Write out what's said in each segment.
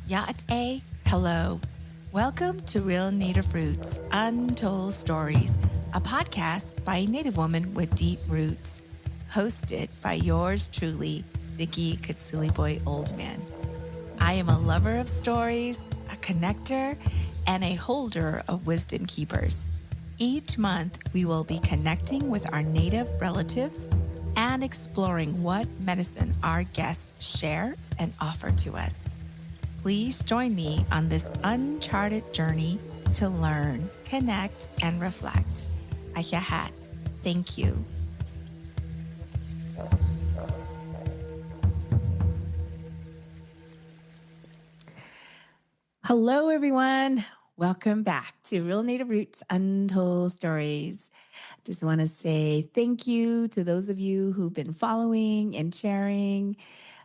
Ya'ate, hello. Welcome to Real Native Roots, Untold Stories, a podcast by a Native woman with deep roots. Hosted by yours truly, Vicky Katsuli Oldman. I am a lover of stories, a connector, and a holder of wisdom keepers. Each month, we will be connecting with our Native relatives and exploring what medicine our guests share and offer to us. Please join me on this uncharted journey to learn, connect, and reflect. Ayahat. Thank you. Hello, everyone. Welcome back to Real Native Roots Untold Stories. Just want to say thank you to those of you who've been following and sharing.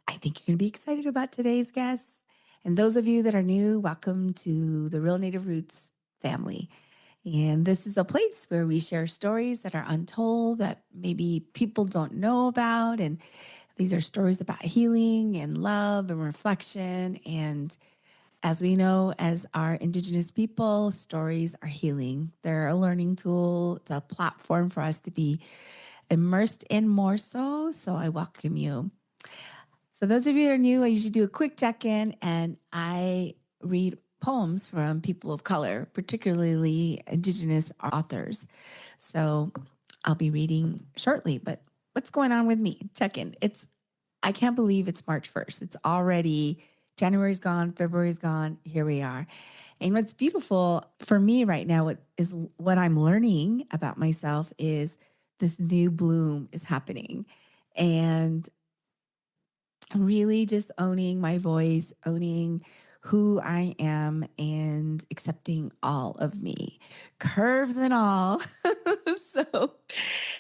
I think you're going to be excited about today's guests. And those of you that are new, welcome to the Real Native Roots family. And this is a place where we share stories that are untold, that maybe people don't know about. And these are stories about healing and love and reflection. And as we know, as our Indigenous people, stories are healing. They're a learning tool. It's a platform for us to be immersed in more so. So I welcome you. So those of you that are new, I usually do a quick check-in, and I read poems from people of color, particularly Indigenous authors. So I'll be reading shortly, but what's going on with me? Check-in. I can't believe it's March 1st. It's already January's gone, February's gone, here we are. And what's beautiful for me right now, what I'm learning about myself is this new bloom is happening. And really just owning my voice, owning who I am, and accepting all of me, curves and all. So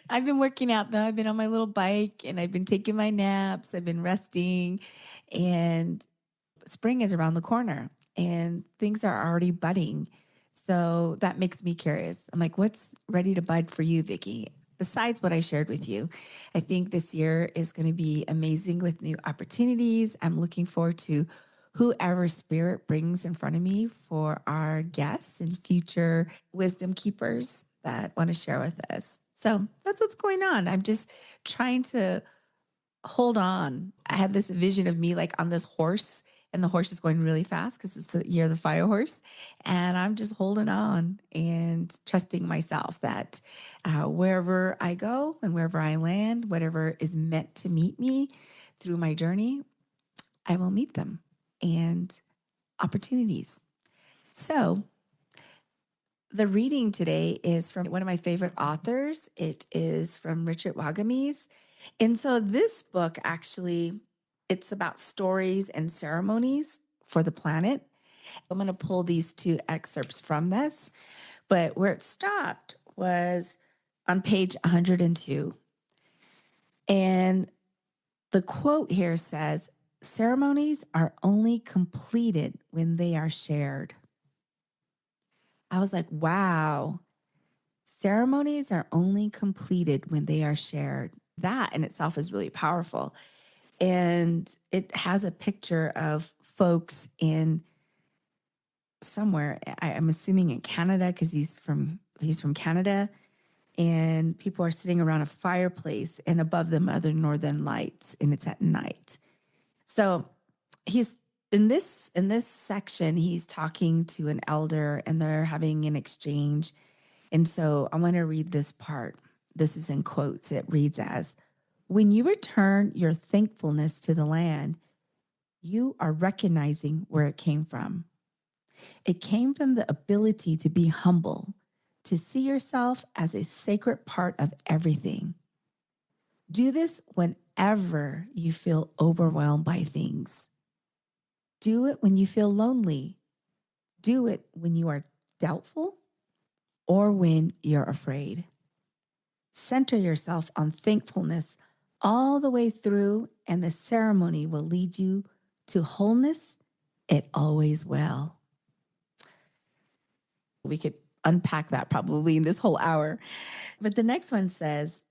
I've been working out though. I've been on my little bike and I've been taking my naps. I've been resting, and spring is around the corner and things are already budding. So that makes me curious. I'm like, what's ready to bud for you, Vicky? Besides what I shared with you, I think this year is going to be amazing with new opportunities. I'm looking forward to whoever spirit brings in front of me for our guests and future wisdom keepers that want to share with us. So that's what's going on. I'm just trying to hold on. I had this vision of me like on this horse, and the horse is going really fast because it's the year of the fire horse. And I'm just holding on and trusting myself that wherever I go and wherever I land, whatever is meant to meet me through my journey, I will meet them and opportunities. So the reading today is from one of my favorite authors. It is from Richard Wagamis. And so this book actually, it's about stories and ceremonies for the planet. I'm going to pull these two excerpts from this, but where it stopped was on page 102. And the quote here says, "Ceremonies are only completed when they are shared." I was like, wow, ceremonies are only completed when they are shared. That in itself is really powerful. And it has a picture of folks in somewhere, I'm assuming in Canada, because he's from Canada, and people are sitting around a fireplace, and above them are the northern lights, and it's at night. So he's in this section, he's talking to an elder, and they're having an exchange. And so I want to read this part. This is in quotes. It reads as, "When you return your thankfulness to the land, you are recognizing where it came from. It came from the ability to be humble, to see yourself as a sacred part of everything. Do this whenever you feel overwhelmed by things. Do it when you feel lonely. Do it when you are doubtful or when you're afraid. Center yourself on thankfulness all the way through, and the ceremony will lead you to wholeness. It always will." We could unpack that probably in this whole hour. But the next one says,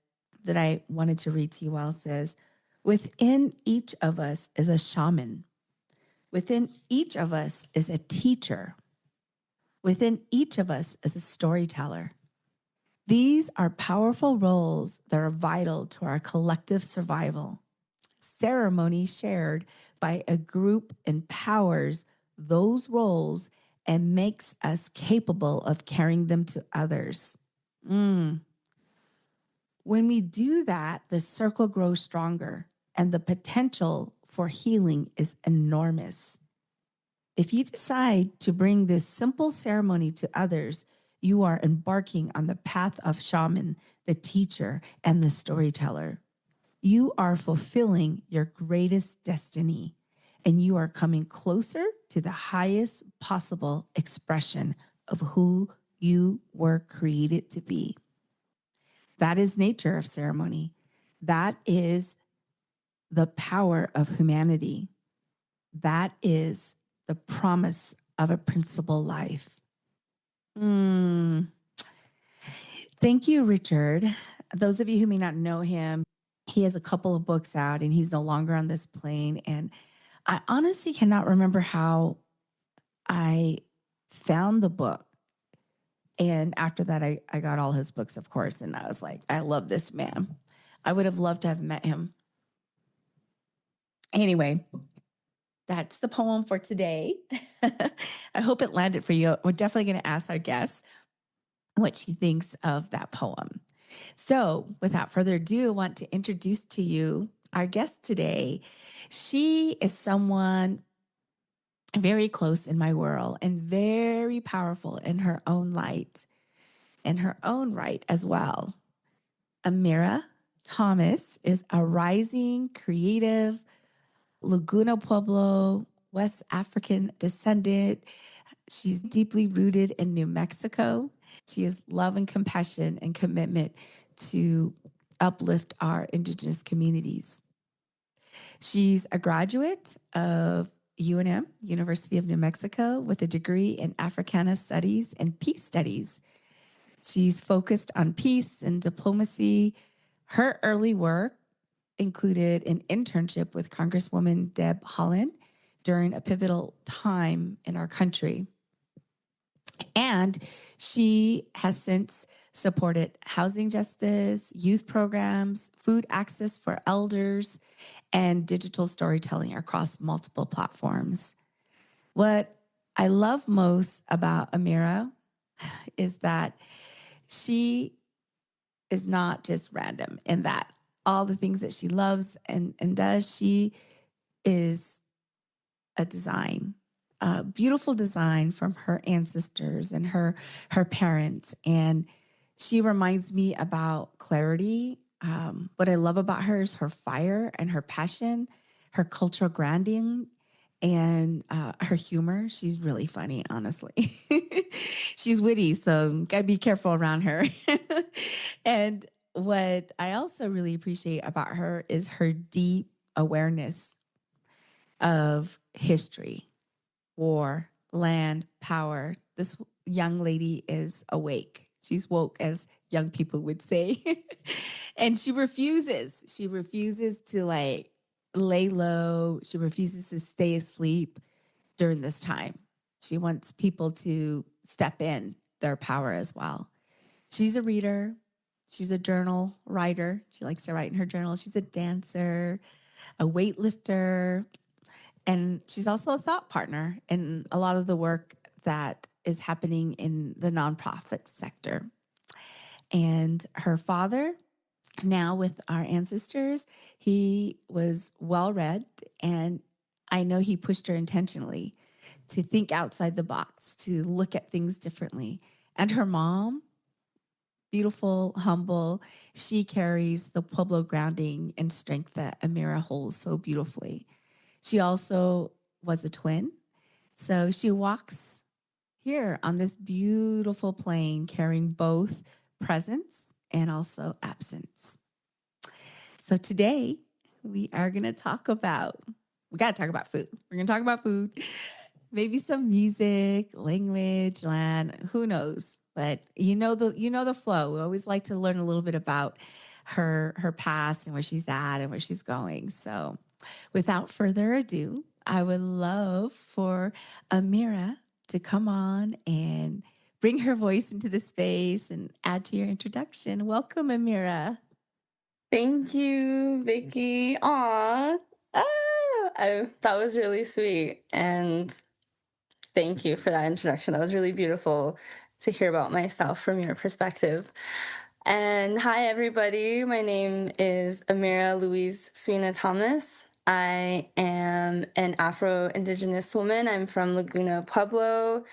that I wanted to read to you all, says, "Within each of us is a shaman. Within each of us is a teacher. Within each of us is a storyteller. These are powerful roles that are vital to our collective survival. Ceremony shared by a group empowers those roles and makes us capable of carrying them to others. Mm. When we do that, the circle grows stronger and the potential for healing is enormous. If you decide to bring this simple ceremony to others, you are embarking on the path of shaman, the teacher, and the storyteller. You are fulfilling your greatest destiny, and you are coming closer to the highest possible expression of who you were created to be. That is nature of ceremony. That is the power of humanity. That is the promise of a principled life. Mm. Thank you, Richard. Those of you who may not know him, he has a couple of books out and he's no longer on this plane. And I honestly cannot remember how I found the book. And after that, I got all his books, of course. And I was like, I love this man. I would have loved to have met him. Anyway, that's the poem for today. I hope it landed for you. We're definitely going to ask our guest what she thinks of that poem. So, without further ado, I want to introduce to you our guest today. She is someone very close in my world and very powerful in her own light, in her own right as well. Ameerah Thomas is a rising, creative, Laguna Pueblo West African descendant. She's deeply rooted in New Mexico. She has love and compassion and commitment to uplift our Indigenous communities. She's a graduate of UNM, University of New Mexico, with a degree in Africana Studies and Peace Studies. She's focused on peace and diplomacy. Her early work included an internship with Congresswoman Deb Haaland during a pivotal time in our country. And she has since supported housing justice, youth programs, food access for elders, and digital storytelling across multiple platforms. What I love most about Ameerah is that she is not just random in that all the things that she loves and does, she is a design, a beautiful design from her ancestors and her parents. And she reminds me about clarity. What I love about her is her fire and her passion, her cultural grounding, and her humor. She's really funny, honestly. She's witty, so gotta be careful around her. And what I also really appreciate about her is her deep awareness of history, war, land, power. This young lady is awake. She's woke, as young people would say. And she refuses. She refuses to like lay low. She refuses to stay asleep during this time. She wants people to step in their power as well. She's a reader. She's a journal writer. She likes to write in her journal. She's a dancer, a weightlifter, and she's also a thought partner in a lot of the work that is happening in the nonprofit sector. And her father, now with our ancestors, he was well read, and I know he pushed her intentionally to think outside the box, to look at things differently. And her mom, beautiful, humble, she carries the Pueblo grounding and strength that Ameerah holds so beautifully. She also was a twin. So she walks here on this beautiful plane carrying both presence and also absence. So today we are going to talk about, we got to talk about food. We're going to talk about food, maybe some music, language, land, who knows? But you know the flow. We always like to learn a little bit about her past and where she's at and where she's going. So without further ado, I would love for Ameerah to come on and bring her voice into the space and add to your introduction. Welcome, Ameerah. Thank you, Vicky. Aw. That was really sweet. And thank you for that introduction. That was really beautiful to hear about myself from your perspective. And hi, everybody. My name is Ameerah Suina Thomas. I am an Afro-Indigenous woman. I'm from Laguna Pueblo.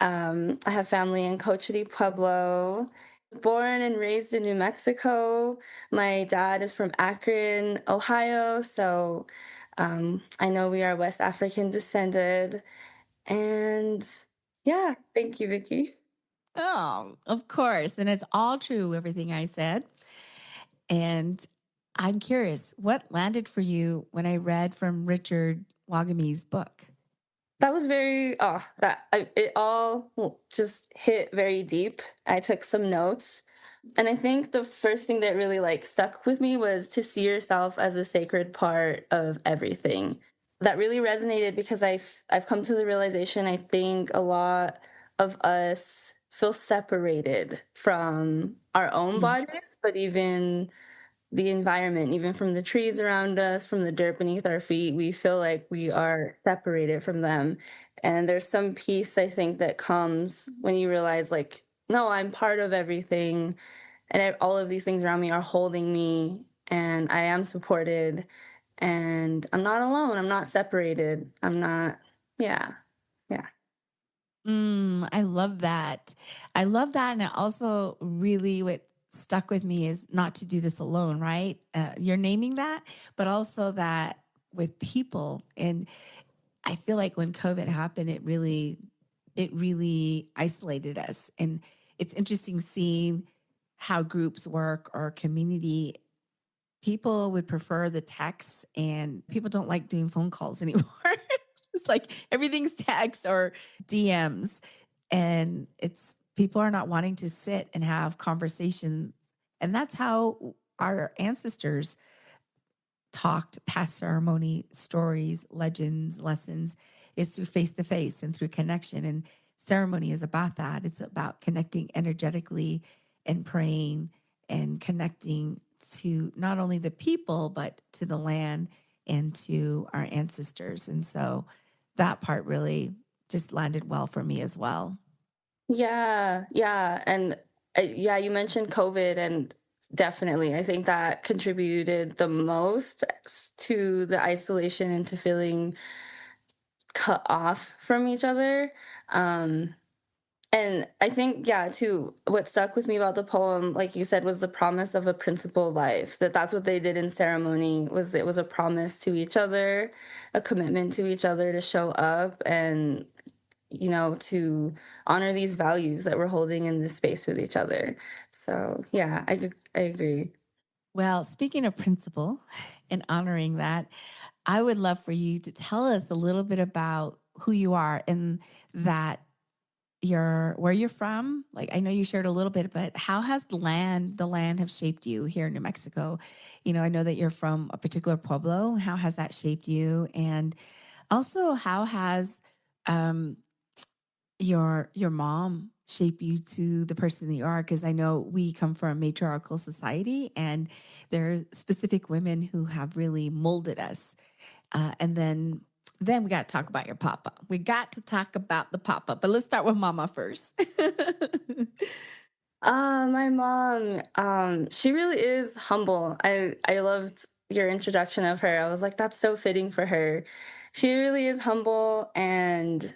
I have family in Cochiti Pueblo. Born and raised in New Mexico. My dad is from Akron, Ohio. So I know we are West African descended. And yeah, thank you, Vicky. Oh, of course. And it's all true, everything I said. And I'm curious, what landed for you when I read from Richard Wagamee's book? That was it all just hit very deep. I took some notes. And I think the first thing that really like stuck with me was to see yourself as a sacred part of everything. That really resonated because I've come to the realization I think a lot of us feel separated from our own Mm. bodies, but even the environment, even from the trees around us, from the dirt beneath our feet, we feel like we are separated from them. And there's some peace I think that comes when you realize like, no, I'm part of everything and all of these things around me are holding me and I am supported and I'm not alone. I'm not separated. I'm not, yeah, yeah. I love that. I love that. And it also really what stuck with me is not to do this alone, right? You're naming that, but also that with people. And I feel like when COVID happened, it really isolated us. And it's interesting seeing how groups work or community. People would prefer the text and people don't like doing phone calls anymore. It's like everything's text or DMs. And it's people are not wanting to sit and have conversations. And that's how our ancestors talked past ceremony, stories, legends, lessons is through face to face and through connection. And ceremony is about that. It's about connecting energetically and praying and connecting to not only the people, but to the land and to our ancestors. And so that part really just landed well for me as well. Yeah, yeah. And yeah, you mentioned COVID, and definitely, I think that contributed the most to the isolation and to feeling cut off from each other. Um, and I think, yeah, too, what stuck with me about the poem, like you said, was the promise of a principled life. That's what they did in ceremony. Was it was a promise to each other, a commitment to each other to show up and to honor these values that we're holding in this space with each other. So yeah, I agree. Well, speaking of principle and honoring that, I would love for you to tell us a little bit about who you are and that where you're from. Like I know you shared a little bit, but how has the land have shaped you here in New Mexico? I know that you're from a particular pueblo. How has that shaped you? And also how has um your mom shape you to the person that you are? Because I know we come from a matriarchal society and there are specific women who have really molded us. And then we got to talk about your papa. We got to talk about the papa, but let's start with mama first. My mom, she really is humble. I loved your introduction of her. I was like, that's so fitting for her. She really is humble, and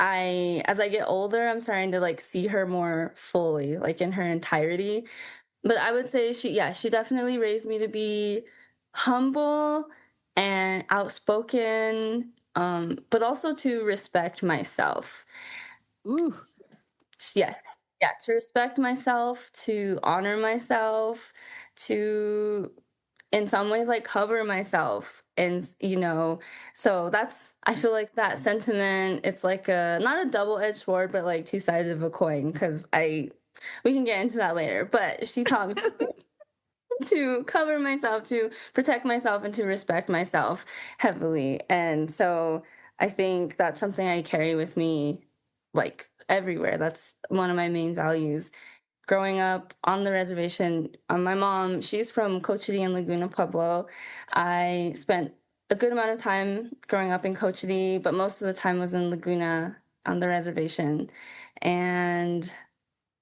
as I get older, I'm starting to like see her more fully, like in her entirety. But I would say she definitely raised me to be humble and outspoken, but also to respect myself. Ooh. Yes. Yeah, to respect myself, to honor myself, to in some ways like cover myself. And so that's I feel like that sentiment, it's like a not a double-edged sword, but like two sides of a coin, because I we can get into that later. But she taught me to cover myself, to protect myself, and to respect myself heavily. And so I think that's something I carry with me like everywhere. That's one of my main values. Growing up on the reservation, my mom, she's from Cochiti and Laguna Pueblo. I spent a good amount of time growing up in Cochiti, but most of the time was in Laguna on the reservation. And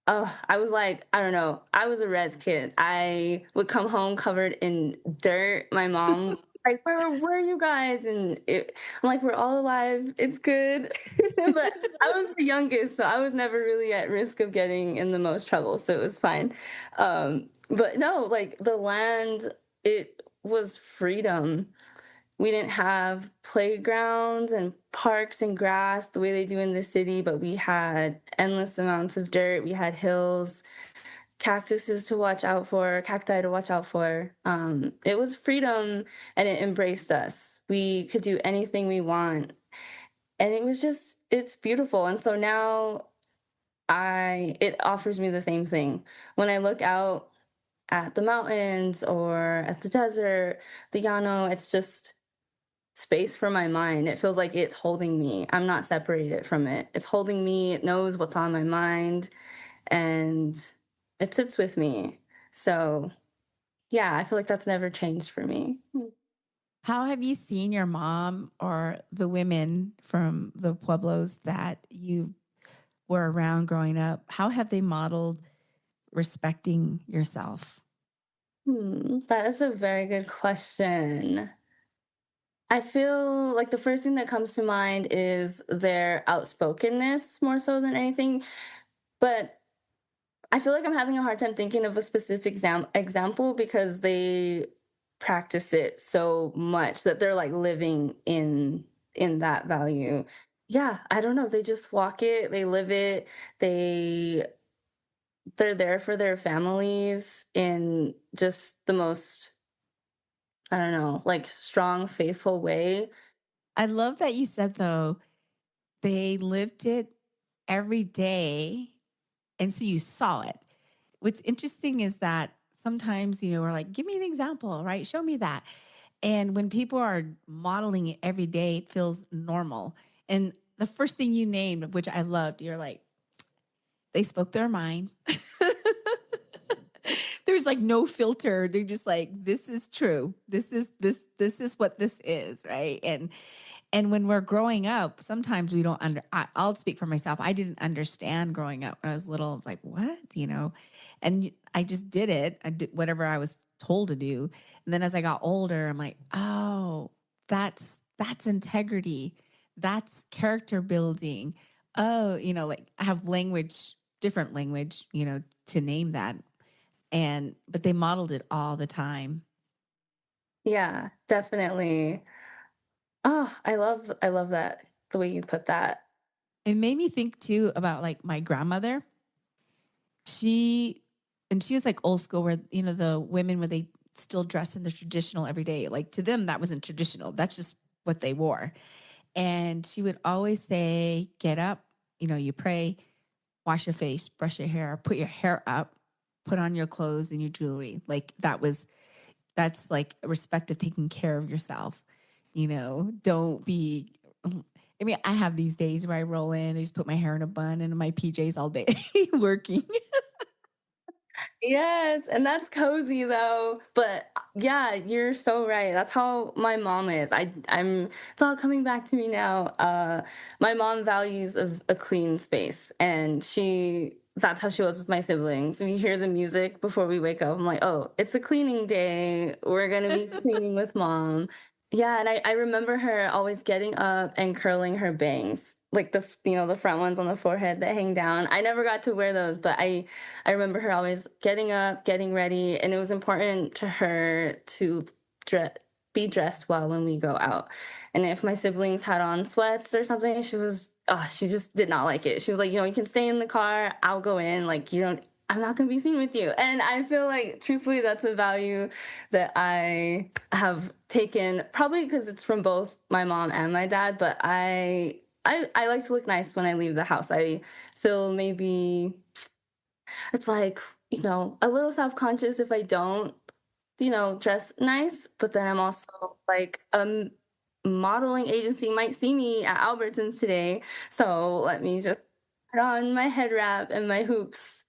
oh, I was like, I don't know. I was a res kid. I would come home covered in dirt. My mom, like, where are you guys? I'm like, we're all alive. It's good. But I was the youngest, so I was never really at risk of getting in the most trouble. So it was fine. But no, like the land, it was freedom. We didn't have playgrounds and parks and grass the way they do in the city, but we had endless amounts of dirt. We had hills, cactuses to watch out for, cacti to watch out for. It was freedom and it embraced us. We could do anything we want. And it was just, it's beautiful. And so now it offers me the same thing. When I look out at the mountains or at the desert, the llano, it's just, space for my mind. It feels like it's holding me. I'm not separated from it. It's holding me. It knows what's on my mind and it sits with me. So, yeah, I feel like that's never changed for me. How have you seen your mom or the women from the Pueblos that you were around growing up? How have they modeled respecting yourself? That is a very good question. I feel like the first thing that comes to mind is their outspokenness more so than anything. But I feel like I'm having a hard time thinking of a specific example because they practice it so much that they're like living in that value. Yeah, I don't know. They just walk it, they live it, they they're there for their families in just the most, I don't know, like strong, faithful way. I love that you said, though, they lived it every day. And so you saw it. What's interesting is that sometimes, we're like, give me an example, right? Show me that. And when people are modeling it every day, it feels normal. And the first thing you named, which I loved, you're like, they spoke their mind. There's like no filter. They're just like, this is true. This is what this is, right? And when we're growing up, sometimes we don't I'll speak for myself. I didn't understand growing up when I was little. I was like, what? And I just did it. I did whatever I was told to do. And then as I got older, I'm like, oh, that's integrity. That's character building. Oh, like I have different language, to name that. But they modeled it all the time. Yeah, definitely. Oh, I love that the way you put that. It made me think too about like my grandmother. She she was like old school where, the women when they still dress in the traditional every day. Like to them that wasn't traditional. That's just what they wore. And she would always say, get up, you pray, wash your face, brush your hair, put your hair up, put on your clothes and your jewelry. Like that's like a respect of taking care of yourself. Don't be I mean, I have these days where I roll in, I just put my hair in a bun and in my PJs all day working. Yes, and that's cozy though. But yeah, you're so right. That's how my mom is. I'm it's all coming back to me now. My mom values a clean space and that's how she was with my siblings. We hear the music before we wake up. I'm like, oh, it's a cleaning day. We're gonna be cleaning with mom. Yeah, and I remember her always getting up and curling her bangs, like the front ones on the forehead that hang down. I never got to wear those, but I remember her always getting up, getting ready, and it was important to her to dre- be dressed well when we go out. And if my siblings had on sweats or something, she just did not like it. She was like, you can stay in the car, I'll go in. Like, I'm not going to be seen with you. And I feel like, truthfully, that's a value that I have taken, probably because it's from both my mom and my dad, but I like to look nice when I leave the house. I feel maybe it's like, a little self conscious if I don't. dress nice, but then I'm also like, modeling agency might see me at Albertsons today, so let me just put on my head wrap and my hoops.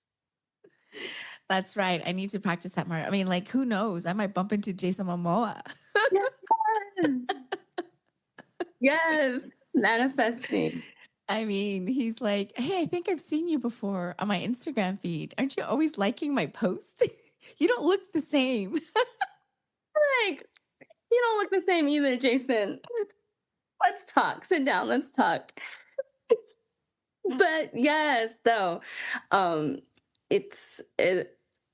That's right. I need to practice that more. I mean, like, who knows? I might bump into Jason Momoa. Yes. Yes. Manifesting. I mean, he's like, "Hey, I think I've seen you before on my Instagram feed. Aren't you always liking my posts? You don't look the same." Like, you don't look the same either, Jason. Let's talk. Sit down. Let's talk. But yes, though, um,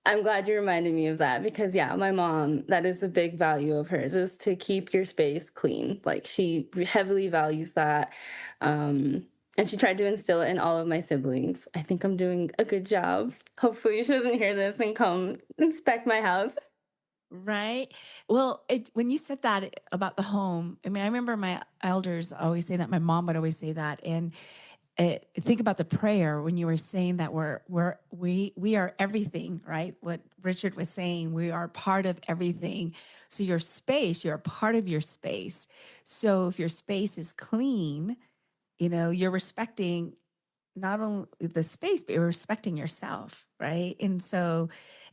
I'm glad you reminded me of that because yeah, my mom, that is a big value of hers is to keep your space clean. Like she heavily values that. Um, and she tried to instill it in all of my siblings. I think I'm doing a good job. Hopefully she doesn't hear this and come inspect my house. Right? Well, when you said that about the home, I mean, I remember my elders always say that. My mom would always say that, and think about the prayer when you were saying that we are everything, right? What Richard was saying, we are part of everything. So your space, you're a part of your space. So if your space is clean, you're respecting not only the space, but you're respecting yourself, right? And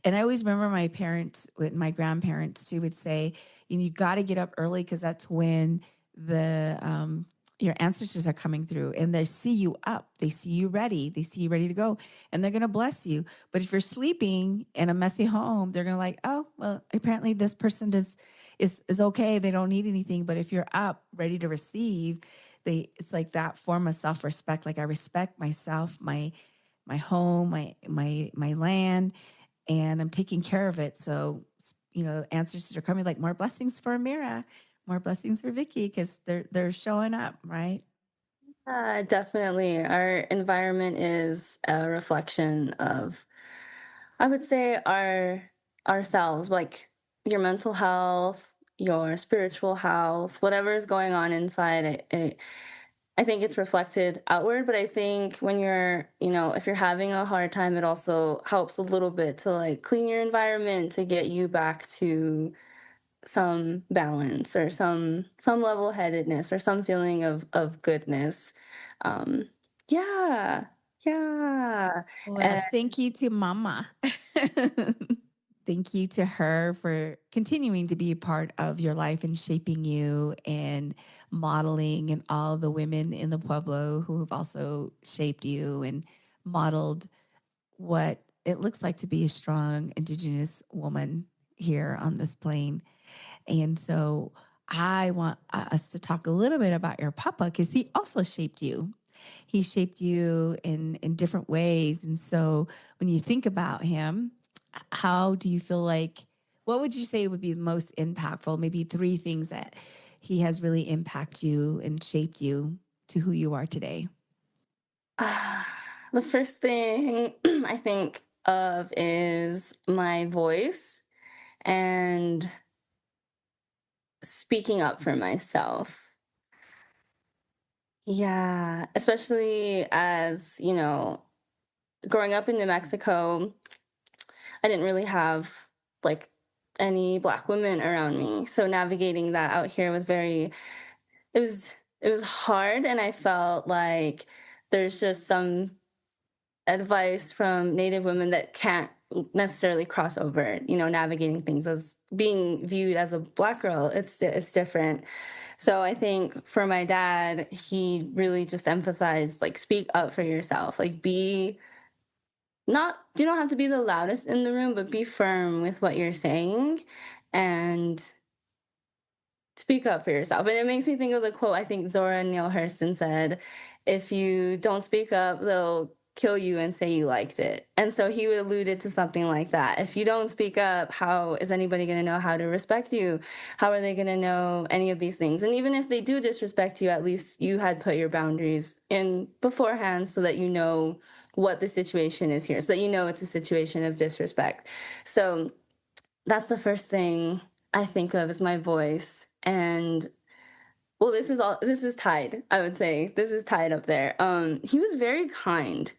I always remember my parents, with my grandparents too, would say, you got to get up early because that's when the your ancestors are coming through and they see you up, they see you ready to go, and they're gonna bless you. But if you're sleeping in a messy home, they're gonna like, oh, well, apparently this person is okay, they don't need anything. But if you're up, ready to receive, it's like that form of self-respect. Like I respect myself, my home, my land, and I'm taking care of it. So, answers are coming, like more blessings for Ameerah, more blessings for Vicky, because they're showing up, right? Definitely. Our environment is a reflection of, I would say, ourselves, like your mental health, your spiritual health, whatever is going on inside. I think it's reflected outward, but I think when if you're having a hard time, it also helps a little bit to like clean your environment to get you back to some balance or some level-headedness or some feeling of goodness. Um, yeah, yeah. Well, And thank you to Mama. Thank you to her for continuing to be a part of your life and shaping you and modeling, and all the women in the Pueblo who have also shaped you and modeled what it looks like to be a strong Indigenous woman here on this plane. And so I want us to talk a little bit about your papa because he also shaped you. He shaped you in different ways. And so when you think about him, how do you feel like, what would you say would be the most impactful? Maybe three things that he has really impacted you and shaped you to who you are today. uh, the first thing I think of is my voice and speaking up for myself. Yeah, especially as, growing up in New Mexico, I didn't really have like any black women around me. So navigating that out here was it was it was hard, and I felt like there's just some advice from Native women that can't necessarily cross over, navigating things as being viewed as a black girl. It's different. So I think for my dad, he really just emphasized like speak up for yourself. Like be not you don't have to be the loudest in the room, but be firm with what you're saying and speak up for yourself. And it makes me think of the quote I think Zora Neale Hurston said, if you don't speak up, they'll kill you and say you liked it. And so he alluded to something like that. If you don't speak up, how is anybody going to know how to respect you? How are they going to know any of these things? And even if they do disrespect you, at least you had put your boundaries in beforehand so that you know what the situation is here, so that you know it's a situation of disrespect. So that's the first thing I think of is my voice. And well, this is tied, I would say. This is tied up there. He was very kind.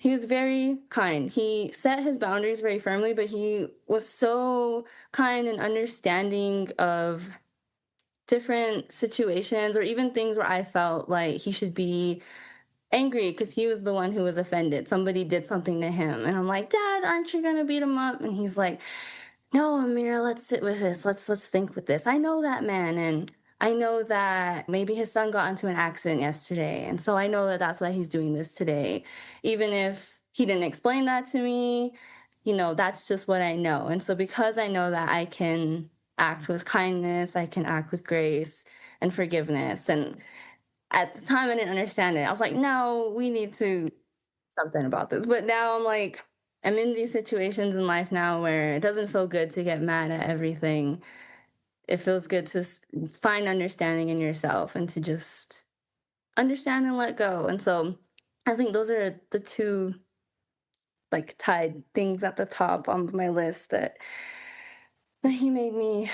he was very kind. He set his boundaries very firmly, but he was so kind and understanding of different situations or even things where I felt like he should be angry because he was the one who was offended. Somebody did something to him. And I'm like, Dad, aren't you gonna beat him up? And he's like, no, Ameerah, let's sit with this. Let's think with this. I know that man, and I know that maybe his son got into an accident yesterday, and so I know that that's why he's doing this today. Even if he didn't explain that to me, that's just what I know. And so because I know that, I can act with kindness, I can act with grace and forgiveness. And at the time I didn't understand it. I was like, no, we need to do something about this. But now I'm like, I'm in these situations in life now where it doesn't feel good to get mad at everything. It feels good to find understanding in yourself and to just understand and let go. And so I think those are the two like tied things at the top on my list that he made me,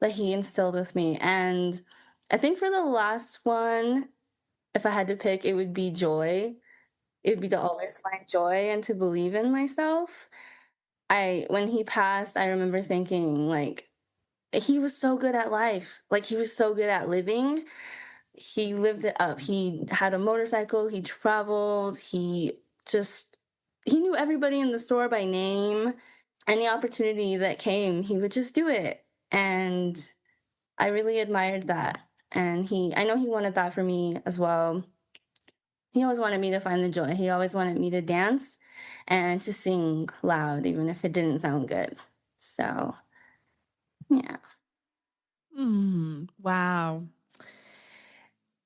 that he instilled with me. And I think for the last one, if I had to pick, it would be joy. It would be to always find joy and to believe in myself. When he passed, I remember thinking like he was so good at life. Like he was so good at living. He lived it up. He had a motorcycle, he traveled, just he knew everybody in the store by name. Any opportunity that came, he would just do it. And I really admired that. And I know he wanted that for me as well. He always wanted me to find the joy. He always wanted me to dance and to sing loud, even if it didn't sound good. So, yeah. Wow.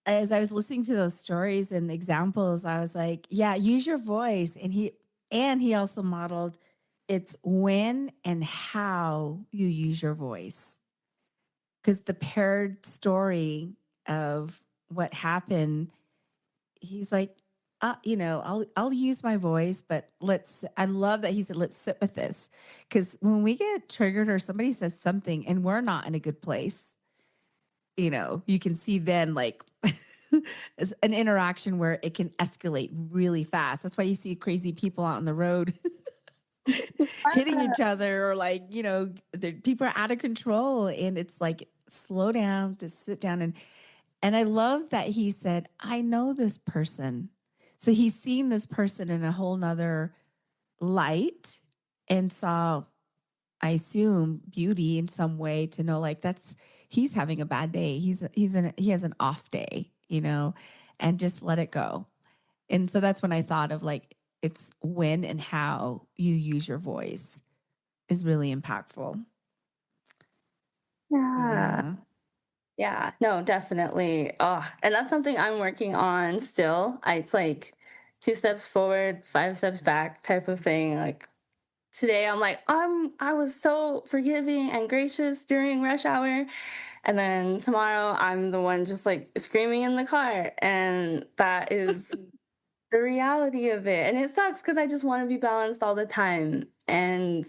As I was listening to those stories and examples, I was like, yeah, use your voice. And he also modeled it's when and how you use your voice. Because the paired story of what happened, he's like, I'll use my voice, but I love that he said, let's sit with this. Because when we get triggered or somebody says something and we're not in a good place, you can see then like an interaction where it can escalate really fast. That's why you see crazy people out on the road hitting each other or like, people are out of control and it's like slow down, to sit down and I love that he said, I know this person. So he's seen this person in a whole nother light and saw, I assume, beauty in some way to know like he's having a bad day. He has an off day, and just let it go. And so that's when I thought of like it's when and how you use your voice is really impactful. Yeah. Yeah. Yeah. No, definitely. Oh, and that's something I'm working on still. It's like 2 steps forward, 5 steps back type of thing. Like today I'm like, I was so forgiving and gracious during rush hour. And then tomorrow I'm the one just like screaming in the car. And that is the reality of it. And it sucks because I just want to be balanced all the time. And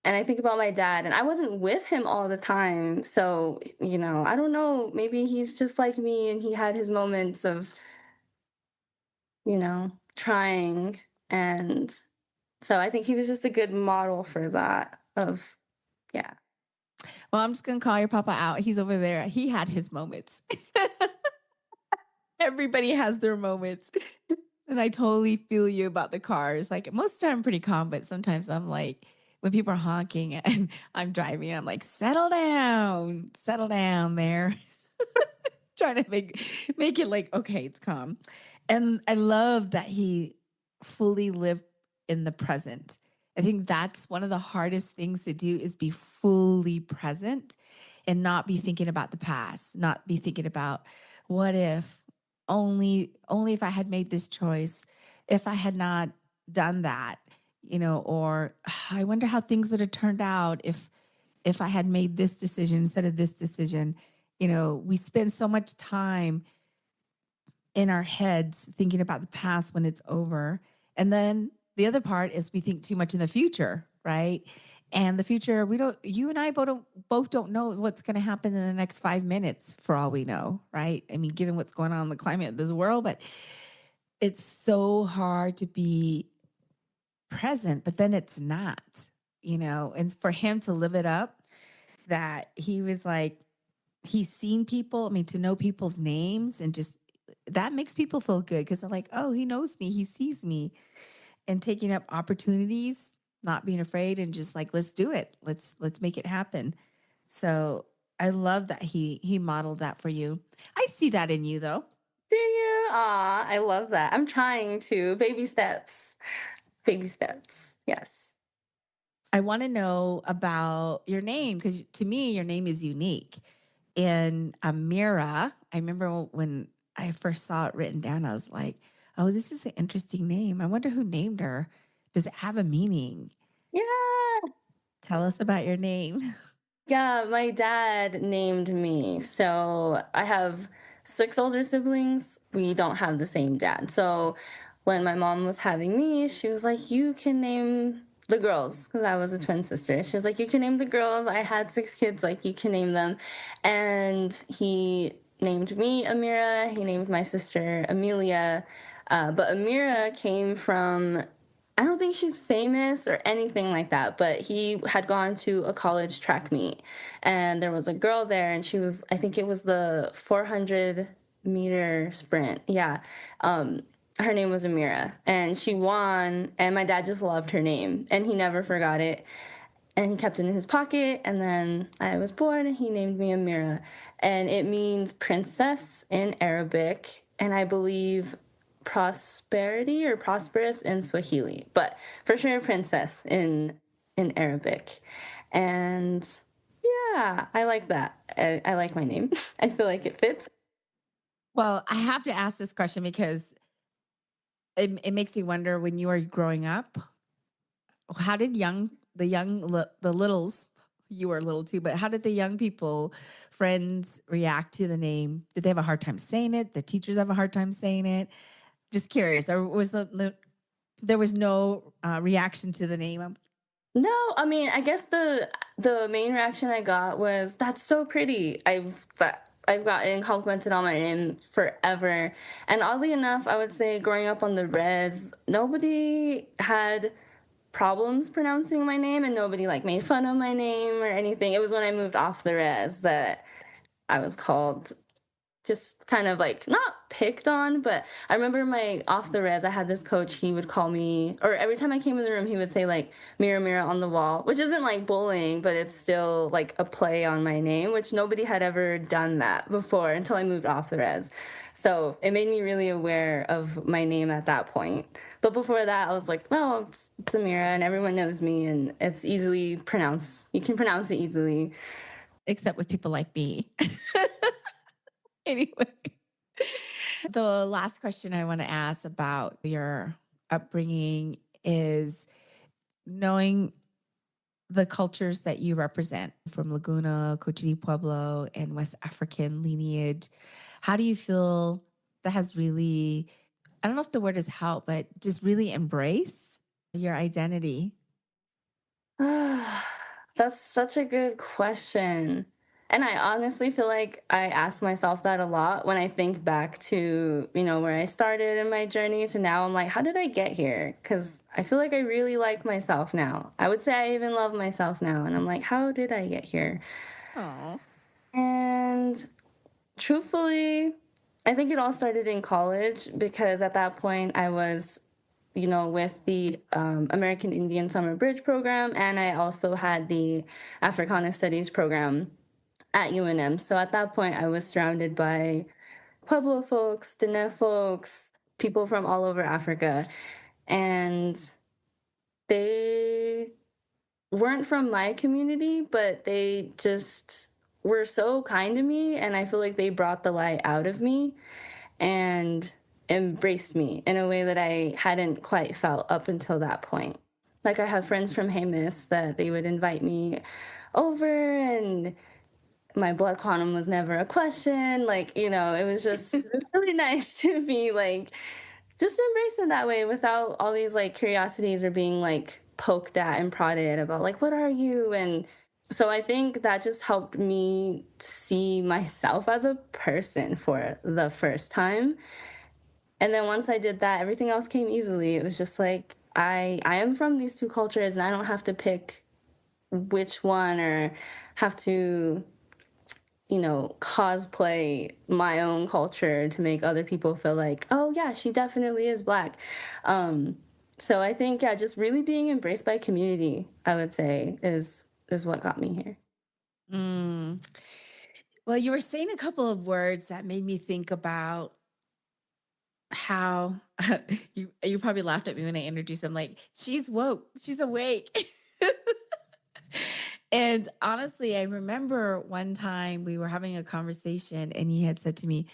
I think about my dad, and I wasn't with him all the time. So, I don't know, maybe he's just like me and he had his moments of, trying. And so I think he was just a good model for that of, yeah. Well, I'm just gonna call your papa out. He's over there. He had his moments. Everybody has their moments. And I totally feel you about the cars. Like most of the time I'm pretty calm, but sometimes I'm like, when people are honking and I'm driving, I'm like, settle down there. Trying to make it like, okay, it's calm. And I love that he fully lived in the present. I think that's one of the hardest things to do is be fully present and not be thinking about the past, not be thinking about what if only if I had made this choice, if I had not done that, or I wonder how things would have turned out if I had made this decision instead of this decision. We spend so much time in our heads thinking about the past when it's over. And then the other part is we think too much in the future, right? And the future, you and I both don't know what's going to happen in the next 5 minutes for all we know, right? I mean, given what's going on in the climate of this world, but It's so hard to be present, but then it's not, and for him to live it up, that he was like, he's seen people, I mean, to know people's names and just that makes people feel good because they're like, oh, he knows me, he sees me, and taking up opportunities, not being afraid, and just like, let's do it. Let's make it happen. So I love that he modeled that for you. I see that in you though. Do you? Aw, I love that. I'm trying to. Baby steps. Baby steps. Yes. I want to know about your name because to me, your name is unique. And Ameerah, I remember when I first saw it written down, I was like, oh, this is an interesting name. I wonder who named her. Does it have a meaning? Yeah. Tell us about your name. Yeah, my dad named me. So I have six older siblings. We don't have the same dad. So when my mom was having me, she was like, you can name the girls, because I was a twin sister. She was like, you can name the girls. I had six kids, like, you can name them. And he named me Ameerah. He named my sister Amelia. But Ameerah came from, I don't think she's famous or anything like that, but he had gone to a college track meet and there was a girl there and she was, I think it was the 400-meter sprint. Yeah. Um, her name was Ameerah and she won and my dad just loved her name and he never forgot it and he kept it in his pocket. And then I was born and he named me Ameerah. And it means princess in Arabic. And I believe prosperity or prosperous in Swahili, but for sure princess in Arabic. And yeah, I like that. I like my name. I feel like it fits. Well, I have to ask this question because it makes me wonder when you were growing up, how did the littles, you were little too, but how did the young people, friends react to the name? Did they have a hard time saying it? The teachers have a hard time saying it? Just curious. Or there was no reaction to the name? No, I mean, I guess the main reaction I got was that's so pretty. I've gotten complimented on my name forever. And oddly enough, I would say growing up on the res, nobody had problems pronouncing my name and nobody like made fun of my name or anything. It was when I moved off the res that I was called just kind of like not picked on, but I remember my off the res, I had this coach, he would call me, or every time I came in the room, he would say like mirror, mirror on the wall, which isn't like bullying, but it's still like a play on my name, which nobody had ever done that before until I moved off the res. So it made me really aware of my name at that point. But before that, I was like, well, it's Ameerah and everyone knows me and it's easily pronounced. You can pronounce it easily. Except with people like me. Anyway, the last question I want to ask about your upbringing is knowing the cultures that you represent from Laguna, Cochiti Pueblo, and West African lineage. How do you feel that has really, I don't know if the word is help, but just really embrace your identity? That's such a good question. And I honestly feel like I ask myself that a lot when I think back to, where I started in my journey to now. I'm like, how did I get here? Because I feel like I really like myself now. I would say I even love myself now. And I'm like, how did I get here? Oh, And truthfully, I think it all started in college because at that point I was with the American Indian Summer Bridge program, and I also had the Africana Studies program at UNM. So at that point, I was surrounded by Pueblo folks, Dene folks, people from all over Africa, and they weren't from my community, but they just were so kind to me, and I feel like they brought the light out of me and embraced me in a way that I hadn't quite felt up until that point. Like I have friends from Hamus that they would invite me over and my blood quantum was never a question. Like, it was really nice to be like just embraced in that way without all these like curiosities or being like poked at and prodded about like, what are you? And so I think that just helped me see myself as a person for the first time And then once I did that, everything else came easily. It was just like I am from these two cultures and I don't have to pick which one or have to, cosplay my own culture to make other people feel like, oh yeah, she definitely is Black. Um, so I think, yeah, just really being embraced by community, I would say, is what got me here. Mm. Well, you were saying a couple of words that made me think about how you probably laughed at me when I introduced him. Like, she's woke, she's awake. And honestly, I remember one time we were having a conversation and he had said to me,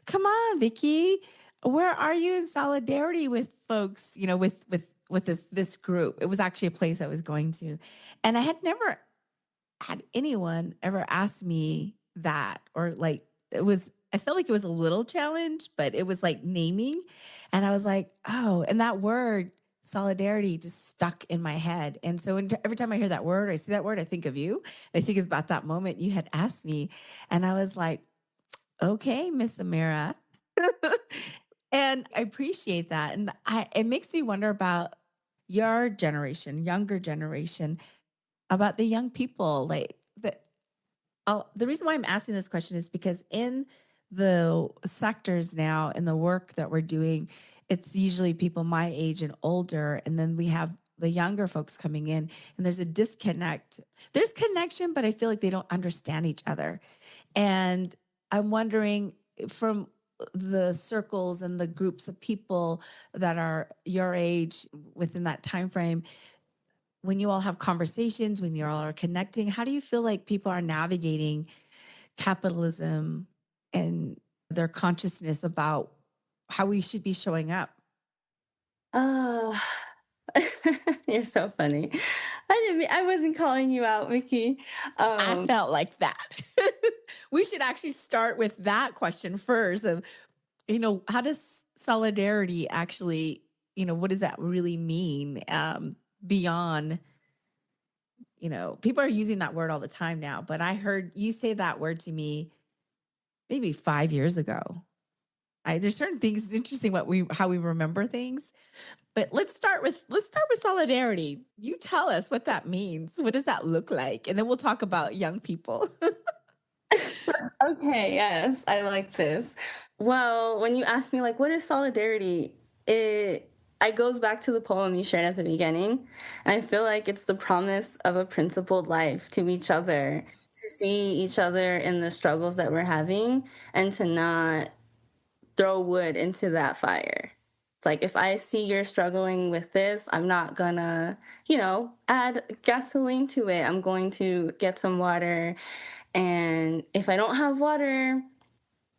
"Come on, Vicky, where are you in solidarity with folks, with this group?" It was actually a place I was going to. And I had never had anyone ever ask me that, or like, I felt like it was a little challenge, but it was like naming. And I was like, oh, and that word solidarity just stuck in my head. And so every time I hear that word, I see that word, I think of you. I think about that moment you had asked me. And I was like, okay, Miss Ameerah. And I appreciate that. And it makes me wonder about your generation, younger generation, about the young people, like the reason why I'm asking this question is because in the sectors now, in the work that we're doing, it's usually people my age and older, and then we have the younger folks coming in, and there's a disconnect. There's connection, but I feel like they don't understand each other. And I'm wondering, from the circles and the groups of people that are your age within that time frame, when you all have conversations, when you all are connecting, how do you feel like people are navigating capitalism and their consciousness about how we should be showing up? Oh, you're so funny. I wasn't calling you out, Mickey. I Um, felt like that. We should actually start with that question first of, how does solidarity actually, what does that really mean, beyond, people are using that word all the time now, but I heard you say that word to me maybe 5 years ago. There's certain things. It's interesting how we remember things. But let's start with solidarity. You tell us what that means. What does that look like? And then we'll talk about young people. okay, yes, I like this. Well, when you ask me like what is solidarity, it goes back to the poem you shared at the beginning. And I feel like it's the promise of a principled life to each other, to see each other in the struggles that we're having and to not throw wood into that fire. It's like if I see you're struggling with this, I'm not gonna, add gasoline to it. I'm going to get some water. And if I don't have water,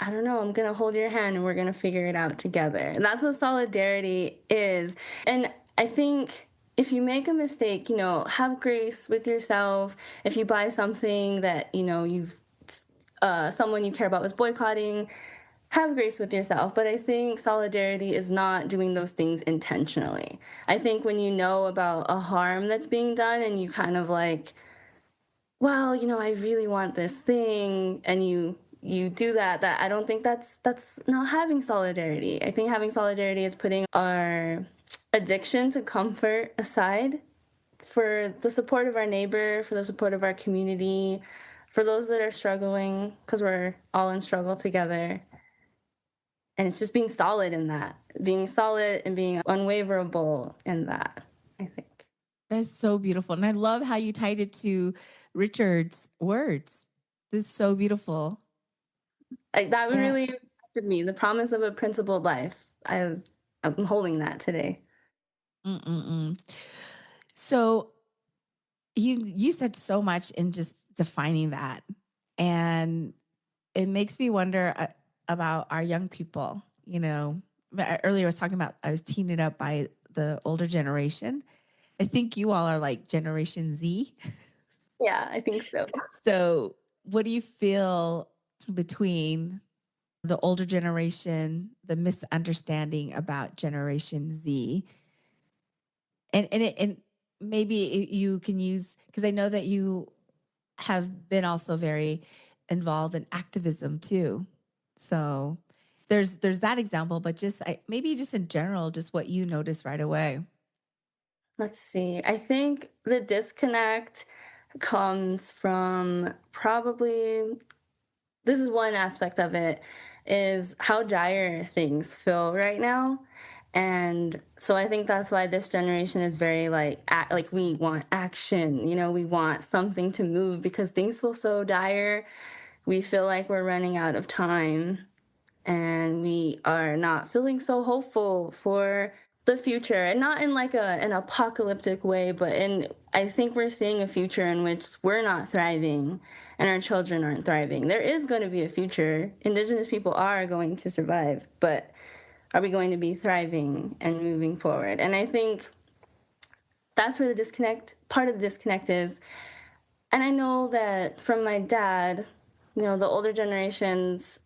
I don't know, I'm gonna hold your hand and we're gonna figure it out together. And that's what solidarity is. And I think if you make a mistake, have grace with yourself. If you buy something that, someone you care about was boycotting, have grace with yourself. But I think solidarity is not doing those things intentionally. I think when you know about a harm that's being done and you kind of like, well, I really want this thing, and you do that I don't think that's not having solidarity. I think having solidarity is putting our addiction to comfort aside for the support of our neighbor, for the support of our community, for those that are struggling, because we're all in struggle together. And it's just being solid in that, being solid and being unwaverable in that, I think. That's so beautiful. And I love how you tied it to Richard's words. This is so beautiful. Like that Yeah. really affected me. The promise of a principled life. I'm holding that today. Mm-mm-mm. So you said so much in just defining that. And it makes me wonder about our young people. Earlier I was talking about, I was teeing it up by the older generation. I think you all are like Generation Z. Yeah, I think so. So, what do you feel between the older generation, the misunderstanding about Generation Z, and maybe you can use, because I know that you have been also very involved in activism too. So, there's that example, but just maybe just in general, just what you notice right away. Let's see. I think the disconnect comes from probably, this is one aspect of it, is how dire things feel right now. And so I think that's why this generation is very like like we want action, we want something to move because things feel so dire. We feel like we're running out of time, and we are not feeling so hopeful for the future, and not in like an apocalyptic way, but in, I think we're seeing a future in which we're not thriving and our children aren't thriving. There is going to be a future. Indigenous people are going to survive, but are we going to be thriving and moving forward? And I think that's where the disconnect, part of the disconnect is. And I know that from my dad, the older generations,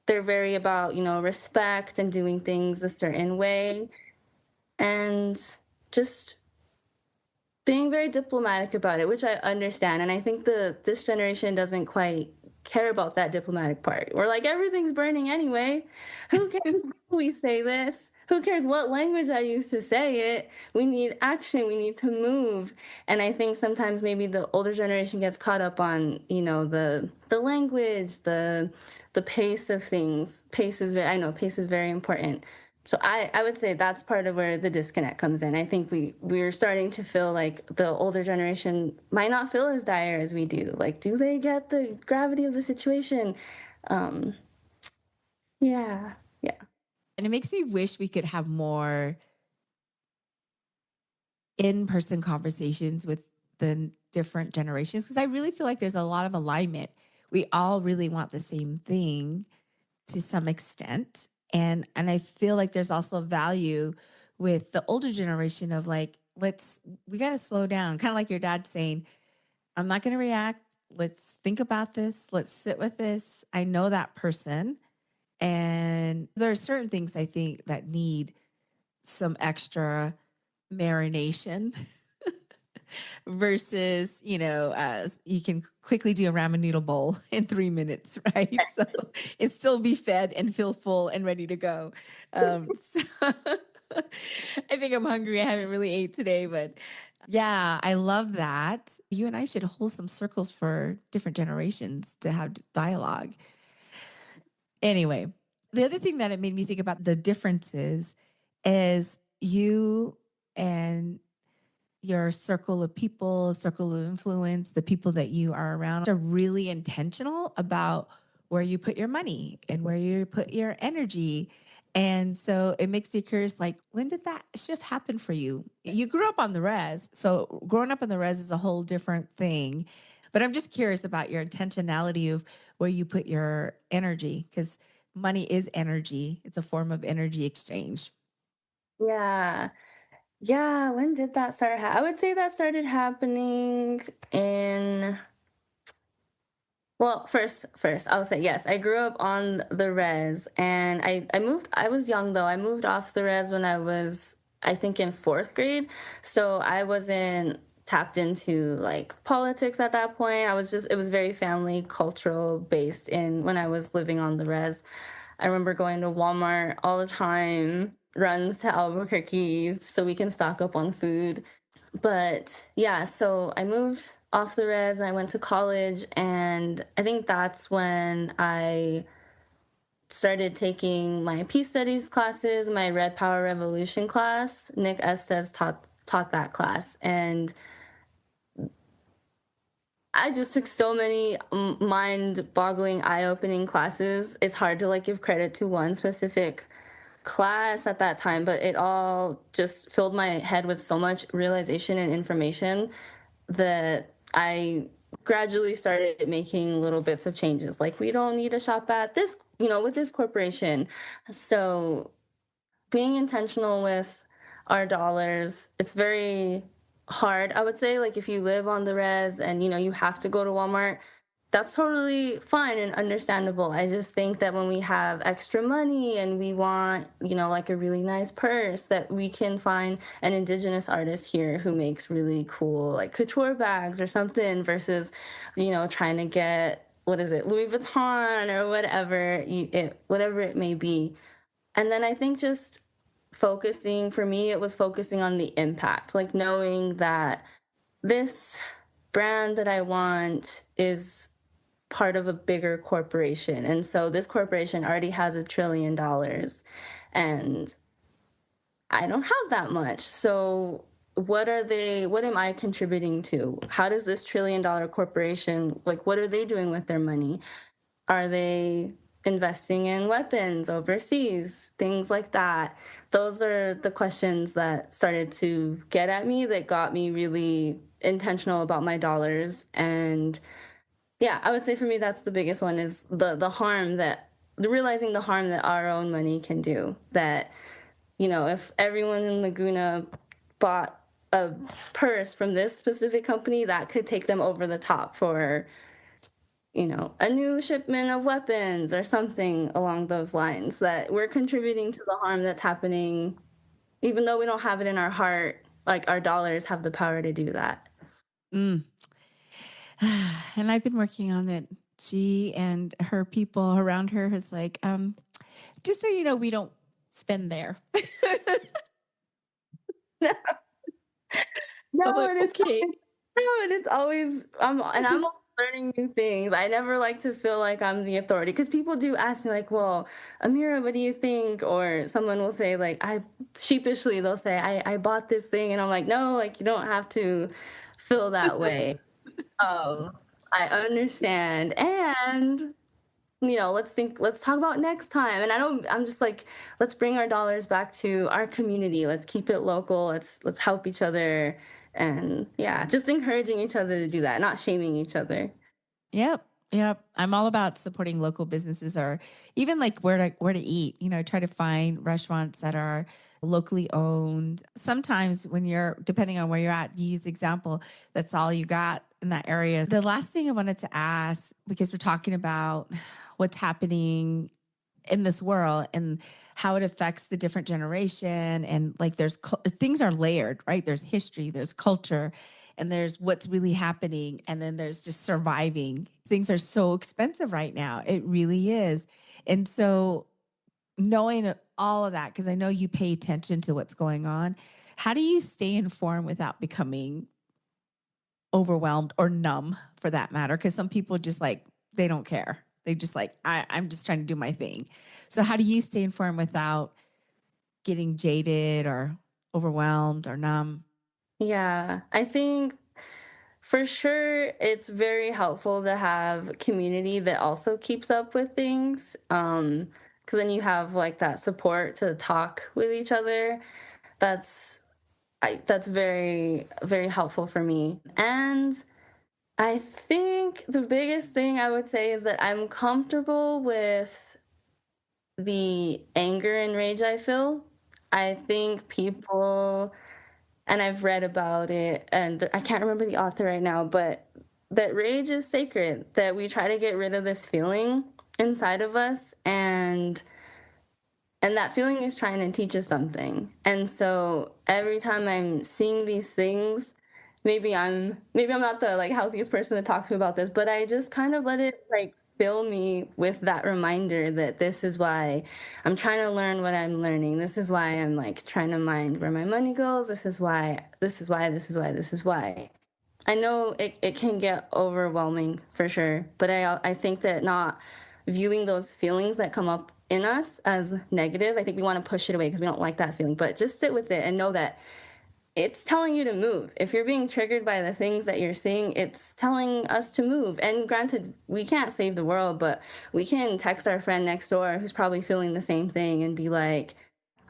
they're very about, respect and doing things a certain way, and just being very diplomatic about it, which I understand. And I think this generation doesn't quite care about that diplomatic part. We're like, everything's burning anyway. Who cares how we say this? Who cares what language I use to say it? We need action. We need to move. And I think sometimes maybe the older generation gets caught up on, the language, the pace of things. I know pace is very important. So I would say that's part of where the disconnect comes in. I think we're starting to feel like the older generation might not feel as dire as we do. Like, do they get the gravity of the situation? Um, yeah, yeah, And it makes me wish we could have more in-person conversations with the different generations, because I really feel like there's a lot of alignment. We all really want the same thing to some extent. And I feel like there's also value with the older generation of like, we got to slow down. Kind of like your dad saying, I'm not going to react. Let's think about this. Let's sit with this. I know that person. And there are certain things I think that need some extra marination versus, you can quickly do a ramen noodle bowl in 3 minutes, right? So and still be fed and feel full and ready to go. So I think I'm hungry. I haven't really ate today, but yeah, I love that. You and I should hold some circles for different generations to have dialogue. Anyway, the other thing that it made me think about the differences is you and your circle of people, circle of influence, the people that you are around are really intentional about where you put your money and where you put your energy. And so it makes me curious, like, when did that shift happen for you? You grew up on the res. So growing up on the res is a whole different thing. But I'm just curious about your intentionality of where you put your energy, because money is energy. It's a form of energy exchange. yeah, yeah. When did that start? I would say that started happening in, well, first, I'll say yes. I grew up on the res, and I moved. I was young though. I moved off the res when I was, I think, in fourth grade. So I wasn't tapped into like politics at that point. It was very family cultural based in when I was living on the res. I remember going to Walmart all the time, runs to Albuquerque so we can stock up on food. But yeah, so I moved off the res and I went to college, and I think that's when I started taking my peace studies classes, my Red Power Revolution class. Nick Estes taught that class, and I just took so many mind-boggling, eye-opening classes. It's hard to like give credit to one specific class at that time, but it all just filled my head with so much realization and information that I gradually started making little bits of changes. Like, we don't need to shop at this, with this corporation. So being intentional with our dollars, it's very hard, I would say. Like, if you live on the res and, you have to go to Walmart, that's totally fine and understandable. I just think that when we have extra money and we want, like a really nice purse, that we can find an indigenous artist here who makes really cool like couture bags or something versus, trying to get what is it, Louis Vuitton or whatever whatever it may be. And then I think just focusing, for me, it was focusing on the impact, like knowing that this brand that I want is part of a bigger corporation. And so this corporation already has $1 trillion and I don't have that much. So what am I contributing to? How does this $1 trillion corporation, like, what are they doing with their money? Are they investing in weapons overseas? Things like that. Those are the questions that started to get at me, that got me really intentional about my dollars. And yeah, I would say for me that's the biggest one, is the realizing the harm that our own money can do. That, if everyone in Laguna bought a purse from this specific company, that could take them over the top for, a new shipment of weapons or something along those lines, that we're contributing to the harm that's happening, even though we don't have it in our heart, like our dollars have the power to do that. Mm. And I've been working on it. She and her people around her is like, just so you know, we don't spend there. I'm No, like, and it's okay. no, and it's always I'm always learning new things. I never like to feel like I'm the authority, because people do ask me like, "Well, Ameerah, what do you think?" Or someone will say like, I sheepishly they'll say, "I bought this thing," and I'm like, "No, like you don't have to feel that way." I understand, and let's talk about next time. And I'm just like, let's bring our dollars back to our community. Let's keep it local. Let's help each other. And yeah, just encouraging each other to do that, not shaming each other. Yep. Yep. I'm all about supporting local businesses, or even like where to eat. Try to find restaurants that are locally owned. Sometimes when you're depending on where you're at, you use example, that's all you got in that area. The last thing I wanted to ask, because we're talking about what's happening in this world and how it affects the different generation, and like things are layered, right? There's history, there's culture, and there's what's really happening, and then there's just surviving. Things are so expensive right now, it really is. And so knowing all of that, because I know you pay attention to what's going on, how do you stay informed without becoming overwhelmed or numb, for that matter? Because some people just like, they don't care, they just like, I'm just trying to do my thing. So how do you stay informed without getting jaded or overwhelmed or numb? Yeah, I think for sure it's very helpful to have community that also keeps up with things. Because then you have like that support to talk with each other. That's that's very, very helpful for me. And I think the biggest thing I would say is that I'm comfortable with the anger and rage I feel. I think people, and I've read about it, and I can't remember the author right now, but that rage is sacred, that we try to get rid of this feeling inside of us, and that feeling is trying to teach us something. And so every time I'm seeing these things, maybe I'm not the like healthiest person to talk to about this, but I just kind of let it like fill me with that reminder that this is why I'm trying to learn what I'm learning. This is why I'm like trying to mind where my money goes. This is why. I know it can get overwhelming for sure, but I think that not viewing those feelings that come up in us as negative, I think we want to push it away because we don't like that feeling. But just sit with it and know that it's telling you to move. If you're being triggered by the things that you're seeing, it's telling us to move. And granted, we can't save the world, but we can text our friend next door who's probably feeling the same thing and be like,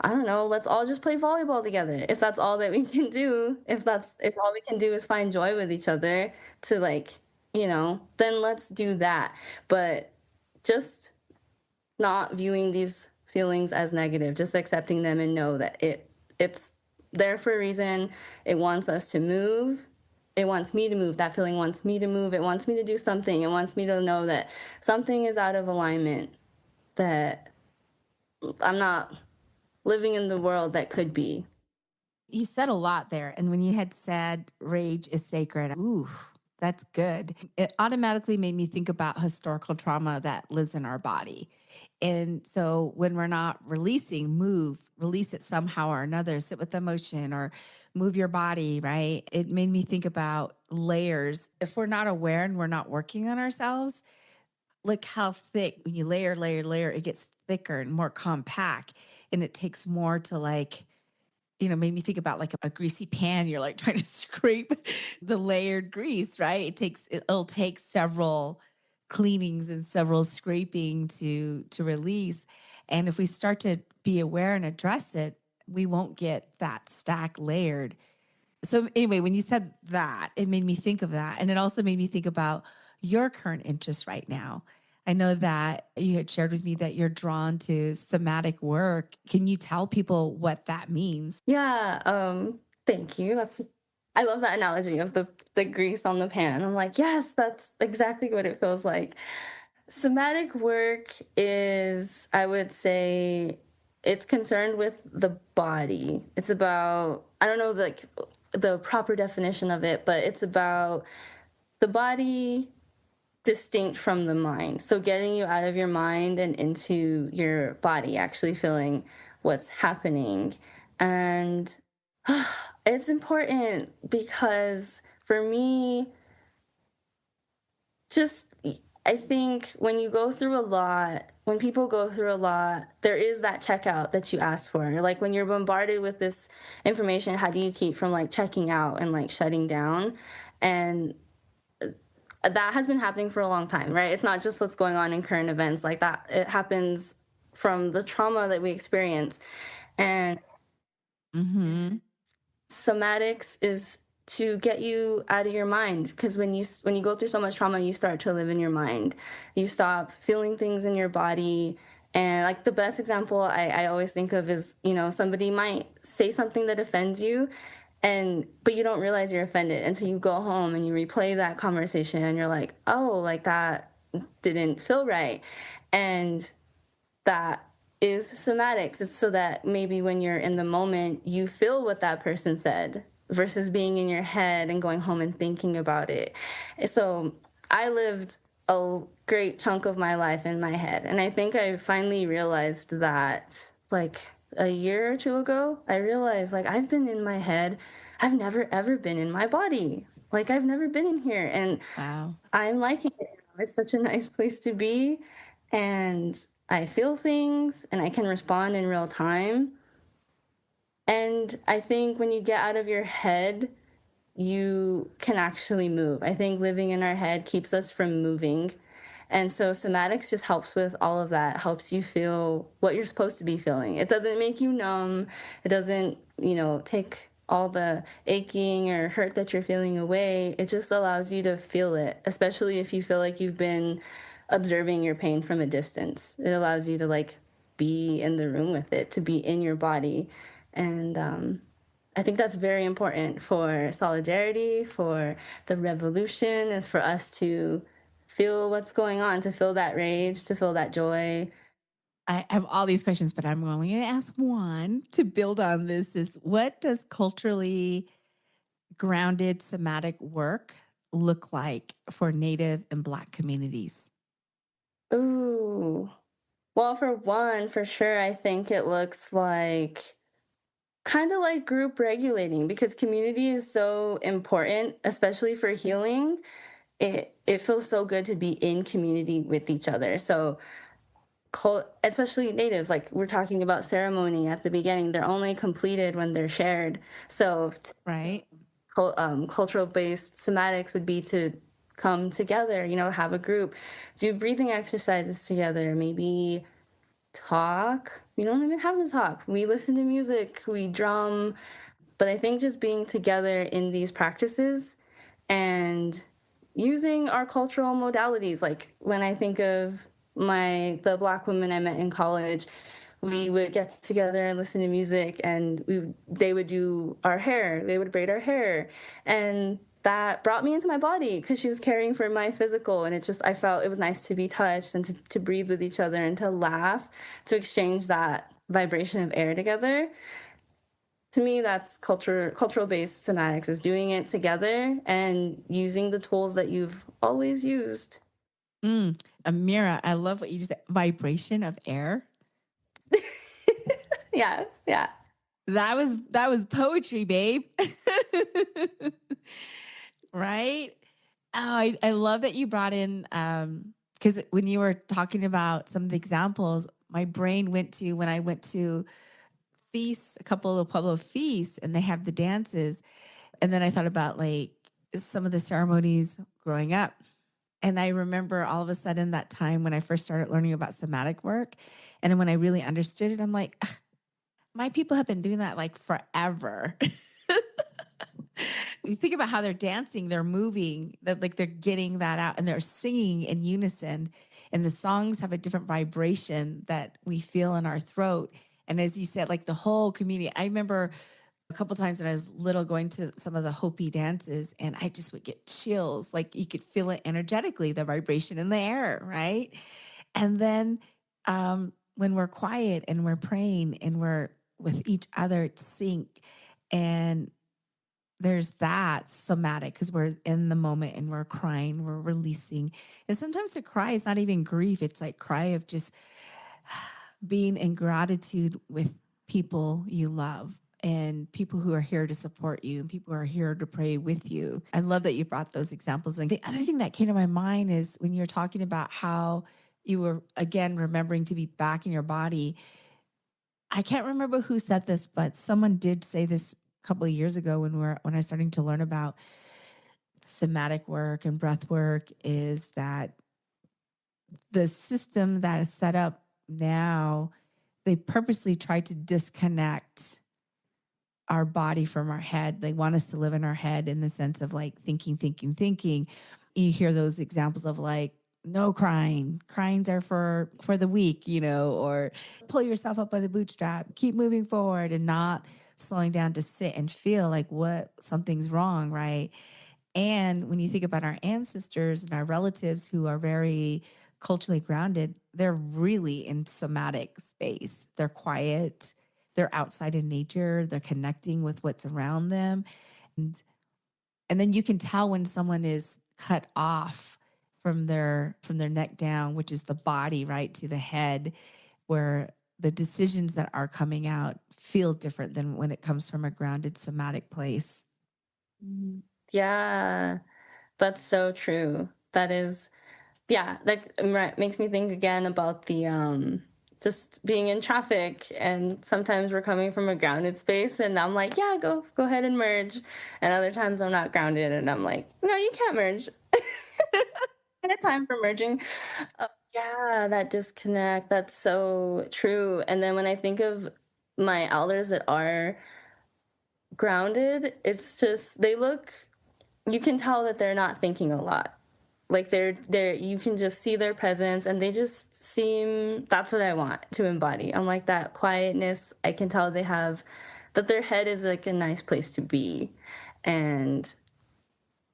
I don't know, let's all just play volleyball together. If that's all that we can do, if all we can do is find joy with each other to like, then let's do that. But just not viewing these feelings as negative, just accepting them and know that it's there for a reason. It wants us to move. It wants me to move. That feeling wants me to move. It wants me to do something. It wants me to know that something is out of alignment, that I'm not living in the world that could be. You said a lot there. And when you had said rage is sacred, ooh, That's good. It automatically made me think about historical trauma that lives in our body. And so when we're not releasing, move, release it somehow or another, sit with emotion or move your body, right? It made me think about layers. If we're not aware and we're not working on ourselves, look how thick when you layer, it gets thicker and more compact. And it takes more to like, made me think about like a greasy pan. You're like trying to scrape the layered grease, right? It'll take several cleanings and several scraping to release. And if we start to be aware and address it, we won't get that stack layered. So anyway, when you said that, it made me think of that. And it also made me think about your current interests right now. I know that you had shared with me that you're drawn to somatic work. Can you tell people what that means? Yeah, thank you. I love that analogy of the grease on the pan. I'm like, yes, that's exactly what it feels like. Somatic work is, I would say, it's concerned with the body. It's about, I don't know like the proper definition of it, but it's about the body distinct from the mind. So getting you out of your mind and into your body, actually feeling what's happening. And it's important because for me, just I think when you go through a lot, when people go through a lot, there is that checkout that you ask for. Like when you're bombarded with this information, how do you keep from like checking out and like shutting down? And that has been happening for a long time, right? It's not just what's going on in current events like that. It happens from the trauma that we experience. And Mm-hmm. somatics is to get you out of your mind, because when you go through so much trauma, you start to live in your mind. You stop feeling things in your body. And like the best example I always think of is, somebody might say something that offends you, but you don't realize you're offended until you go home and you replay that conversation and you're like, oh, like that didn't feel right. And that is somatics. It's so that maybe when you're in the moment, you feel what that person said versus being in your head and going home and thinking about it. So I lived a great chunk of my life in my head. And I think I finally realized that like a year or two ago, I realized like I've been in my head. I've never ever been in my body. Like I've never been in here. And Wow. I'm liking it now. It's such a nice place to be. And I feel things and I can respond in real time. And I think when you get out of your head, you can actually move. I think living in our head keeps us from moving. And so somatics just helps with all of that, helps you feel what you're supposed to be feeling. It doesn't make you numb. It doesn't, take all the aching or hurt that you're feeling away. It just allows you to feel it, especially if you feel like you've been observing your pain from a distance. It allows you to like be in the room with it, to be in your body. And I think that's very important for solidarity, for the revolution, is for us to feel what's going on, to feel that rage, to feel that joy. I have all these questions, but I'm only going to ask one to build on this is what does culturally grounded somatic work look like for Native and Black communities? Ooh. Well, for one, for sure, I think it looks like kind of like group regulating, because community is so important, especially for healing. It feels so good to be in community with each other. So especially natives, like we're talking about ceremony at the beginning, they're only completed when they're shared. So Right? cultural based somatics would be to come together, have a group, do breathing exercises together, maybe talk. We don't even have to talk. We listen to music, we drum. But I think just being together in these practices and using our cultural modalities, like when I think of the Black women I met in college, we would get together and listen to music, and they would do our hair, they would braid our hair, and that brought me into my body because she was caring for my physical. And I felt it was nice to be touched and to breathe with each other and to laugh, to exchange that vibration of air together. To me, that's cultural based somatics, is doing it together and using the tools that you've always used. Mm, Ameerah, I love what you just said. Vibration of air. Yeah, yeah. That was poetry, babe. Right? Oh, I love that you brought in because when you were talking about some of the examples, my brain went to when I went to feasts, a couple of Pueblo feasts, and they have the dances. And then I thought about like some of the ceremonies growing up. And I remember all of a sudden that time when I first started learning about somatic work. And then when I really understood it, I'm like, "Ugh, my people have been doing that like forever." You think about how they're dancing, they're moving, that like they're getting that out and they're singing in unison. And the songs have a different vibration that we feel in our throat. And as you said, like the whole community, I remember a couple times when I was little going to some of the Hopi dances and I just would get chills. Like you could feel it energetically, the vibration in the air, right? And then when we're quiet and we're praying and we're with each other at sync and there's that somatic because we're in the moment and we're crying, we're releasing. And sometimes the cry is not even grief, it's like cry of just being in gratitude with people you love and people who are here to support you and people who are here to pray with you. I love that you brought those examples. And the other thing that came to my mind is when you're talking about how you were again remembering to be back in your body. I can't remember who said this, but someone did say this a couple of years ago when I was starting to learn about somatic work and breath work is that the system that is set up now, they purposely try to disconnect our body from our head. They want us to live in our head in the sense of like thinking, thinking, thinking. You hear those examples of like no crying. Cryings are for the weak, or pull yourself up by the bootstrap, keep moving forward and not slowing down to sit and feel like what something's wrong, right? And when you think about our ancestors and our relatives who are very culturally grounded, they're really in somatic space. They're quiet, they're outside in nature, they're connecting with what's around them. And then you can tell when someone is cut off from their neck down, which is the body, right, to the head, where the decisions that are coming out feel different than when it comes from a grounded somatic place. Mhm. Yeah, that's so true. That is, yeah, that makes me think again about the just being in traffic, and sometimes we're coming from a grounded space and I'm like, yeah, go ahead and merge. And other times I'm not grounded and I'm like, no, you can't merge. At a time for merging. Yeah, that disconnect, that's so true. And then when I think of my elders that are grounded, it's just they look, you can tell that they're not thinking a lot. Like they're you can just see their presence and they just seem, that's what I want to embody. I'm like that quietness. I can tell they have that their head is like a nice place to be. And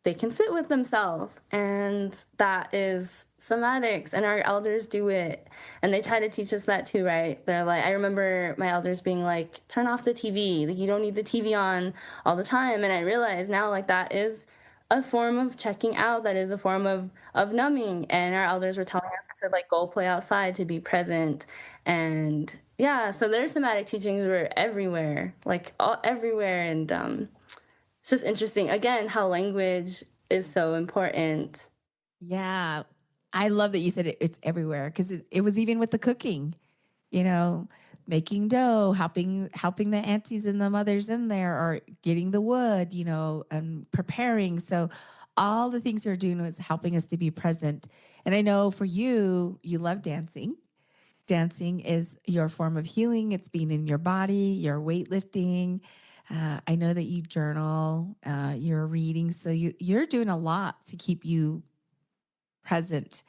they can sit with themselves, and that is somatics, and our elders do it, and they try to teach us that too, right? They're like, I remember my elders being like, turn off the TV, like you don't need the TV on all the time. And I realize now, like, that is a form of checking out, that is a form of numbing. And our elders were telling us to like go play outside, to be present. And yeah, so their somatic teachings were everywhere, like everywhere. And it's just interesting again how language is so important. Yeah. I love that you said it's everywhere because it was even with the cooking, you know, making dough, helping the aunties and the mothers in there or getting the wood, and preparing. So all the things you're doing was helping us to be present. And I know for you, you love dancing. Dancing is your form of healing. It's being in your body, you're weightlifting. I know that you journal, you're reading. So you're doing a lot to keep you present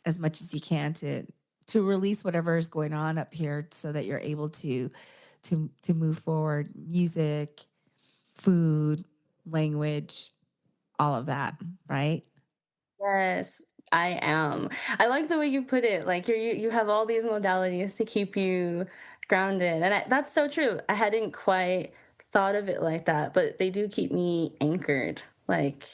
as much as you can to release whatever is going on up here so that you're able to move forward. Music, food, language, all of that, right? Yes, I am. I like the way you put it. Like you have all these modalities to keep you grounded, and that's so true. I hadn't quite thought of it like that, but they do keep me anchored. Like,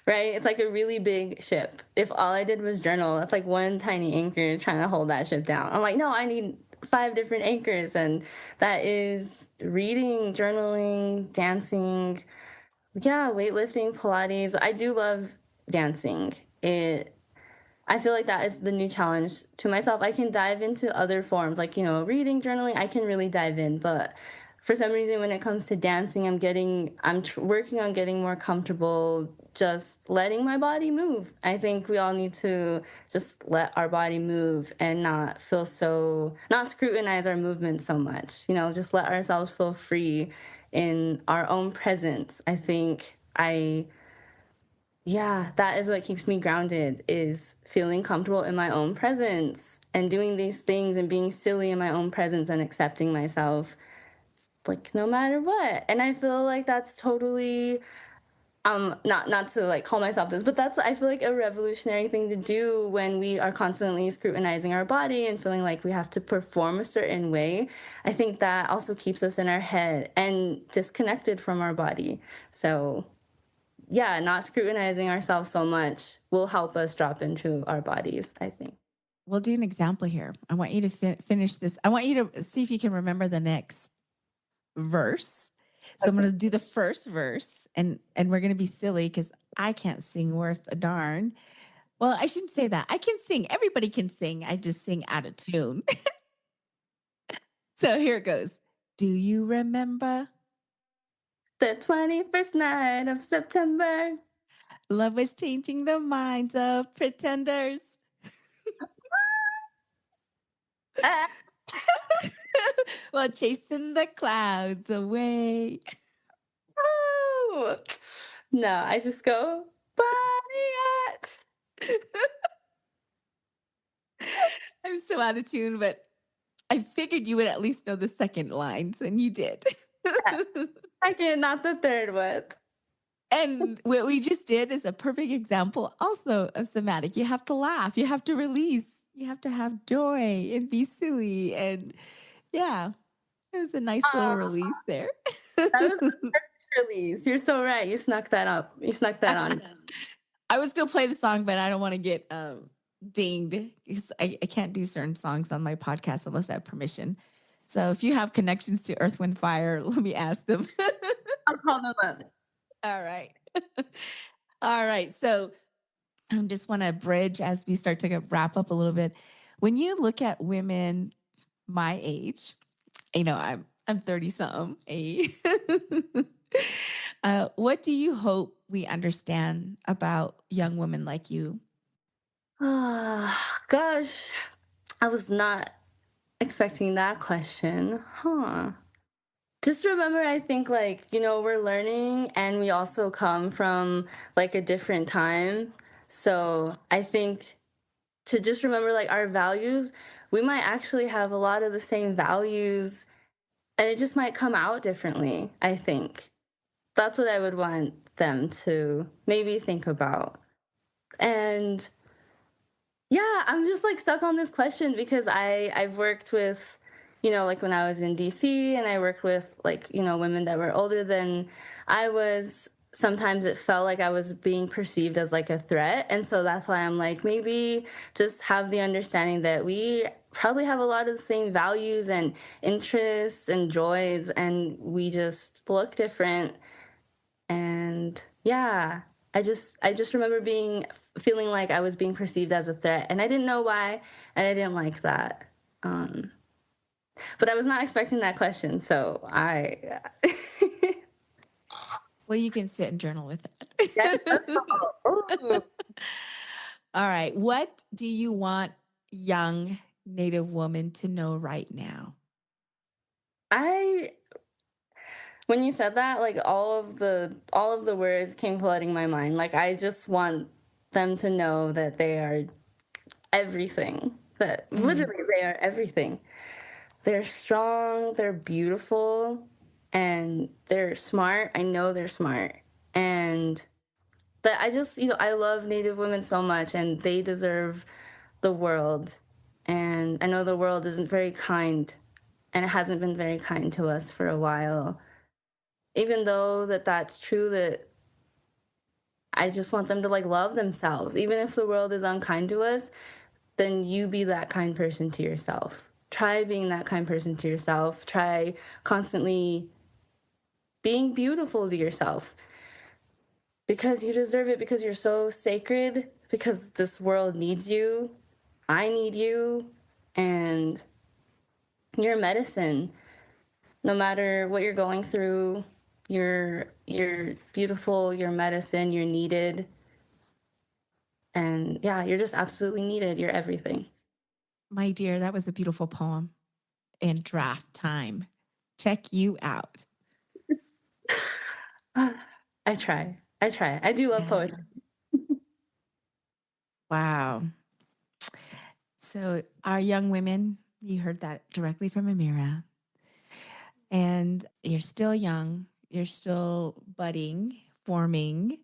right? It's like a really big ship. If all I did was journal, that's like one tiny anchor trying to hold that ship down. I'm like, no, I need five different anchors. And that is reading, journaling, dancing, yeah, weightlifting, Pilates. I do love dancing. I feel like that is the new challenge to myself. I can dive into other forms, like, reading, journaling, I can really dive in. But for some reason, when it comes to dancing, working on getting more comfortable, just letting my body move. I think we all need to just let our body move and not scrutinize our movement so much, just let ourselves feel free in our own presence. Yeah, that is what keeps me grounded, is feeling comfortable in my own presence and doing these things and being silly in my own presence and accepting myself, like, no matter what. And I feel like that's totally not to like call myself this, but that's, I feel like, a revolutionary thing to do when we are constantly scrutinizing our body and feeling like we have to perform a certain way. I think that also keeps us in our head and disconnected from our body. So yeah, not scrutinizing ourselves so much will help us drop into our bodies, I think. We'll do an example here. I want you to finish this. I want you to see if you can remember the next verse. So I'm Okay. going to do the first verse, and we're going to be silly because I can't sing worth a darn. Well, I shouldn't say that. I can sing. Everybody can sing. I just sing out of tune. So here it goes. Do you remember? The 21st night of September. Love was changing the minds of pretenders. Ah, While chasing the clouds away. oh. No, I just go, body at. I'm so out of tune, but I figured you would at least know the second lines, and you did. I can, not the third one. And what we just did is a perfect example also of somatic. You have to laugh, you have to release, you have to have joy and be silly. And yeah, it was a nice little Oh, release there. that was a perfect release. You're so right. You snuck that up. You snuck that on. I was going to play the song, but I don't want to get dinged. I can't do certain songs on my podcast unless I have permission. So if you have connections to Earth, Wind, Fire, let me ask them. I'll call them up. All right. All right. So I just want to bridge as we start to wrap up a little bit. When you look at women my age, I'm 30 something. What do you hope we understand about young women like you? Ah, gosh, I was not expecting that question. Huh. Just remember, I think, like, we're learning and we also come from like a different time. So I think to just remember, like, our values, we might actually have a lot of the same values and it just might come out differently. I think that's what I would want them to maybe think about. And yeah, I'm just like stuck on this question because I've worked with, like when I was in DC, and I worked with, like, women that were older than I was. Sometimes it felt like I was being perceived as like a threat. And so that's why I'm like, maybe just have the understanding that we probably have a lot of the same values and interests and joys, and we just look different. And yeah, I just remember feeling like I was being perceived as a threat, and I didn't know why, and I didn't like that. Um, but I was not expecting that question, so I Well, you can sit and journal with yes, it. ooh. All right. What do you want young Native women to know right now? I when you said that, like, all of the words came flooding my mind. Like, I just want them to know that they are everything. That Mm. literally they are everything. They're strong, they're beautiful, and they're smart. I know they're smart. And that I just, I love Native women so much, and they deserve the world. And I know the world isn't very kind, and it hasn't been very kind to us for a while. even though that's true, that I just want them to like love themselves. Even if the world is unkind to us, then you be that kind person to yourself. Try being that kind person to yourself. Try constantly being beautiful to yourself because you deserve it, because you're so sacred, because this world needs you. I need you. And you're medicine. No matter what you're going through, you're beautiful, you're medicine, you're needed. And yeah, you're just absolutely needed. You're everything. My dear, that was a beautiful poem in draft time. Check you out. I try. I try. I do love Yeah. poetry. Wow. So, our young women, you heard that directly from Ameerah. And you're still young, you're still budding, forming.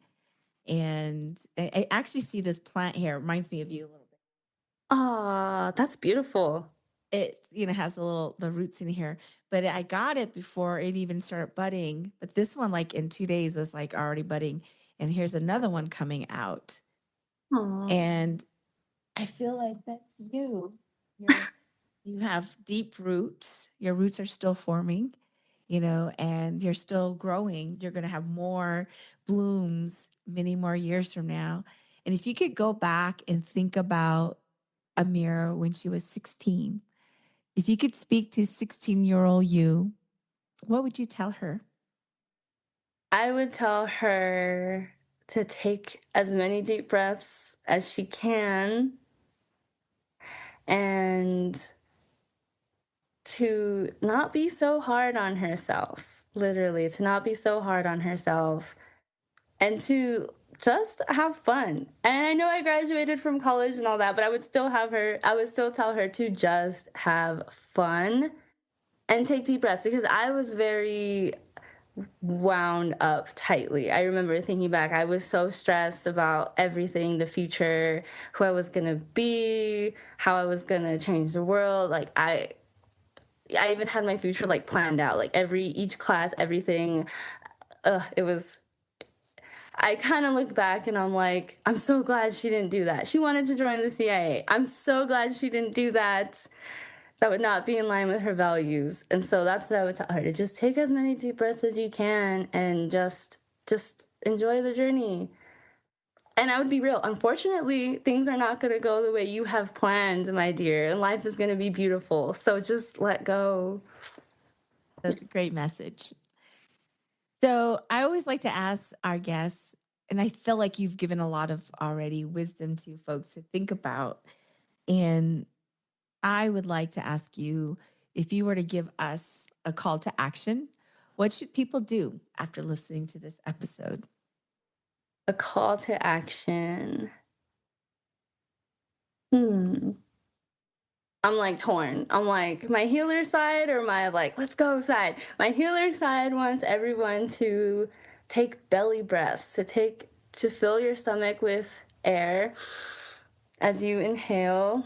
And I actually see this plant here. It reminds me of you a little bit. Ah, that's beautiful. It, has a little the roots in here, but I got it before it even started budding. But this one, like in 2 days, was like already budding. And here's another one coming out. Aw. And I feel like that's you. You have deep roots. Your roots are still forming, and you're still growing. You're going to have more blooms many more years from now. And if you could go back and think about Ameerah when she was 16, if you could speak to 16-year-old you, what would you tell her? I would tell her to take as many deep breaths as she can and to not be so hard on herself, literally, to not be so hard on herself and to just have fun. And I know I graduated from college and all that, but I would still tell her to just have fun and take deep breaths because I was very wound up tightly. I remember thinking back, I was so stressed about everything, the future, who I was gonna be, how I was gonna change the world. Like I even had my future like planned out, like each class, everything. It was. I kind of look back and I'm like, I'm so glad she didn't do that. She wanted to join the CIA. I'm so glad she didn't do that. That would not be in line with her values. And so that's what I would tell her, to just take as many deep breaths as you can and just enjoy the journey. And I would be real. Unfortunately, things are not going to go the way you have planned, my dear, and life is going to be beautiful. So just let go. That's a great message. So I always like to ask our guests, and I feel like you've given a lot of already wisdom to folks to think about. And I would like to ask you, if you were to give us a call to action, what should people do after listening to this episode? A call to action. Hmm. I'm like torn. I'm like my healer side or my like let's go side. My healer side wants everyone to take belly breaths, to fill your stomach with air as you inhale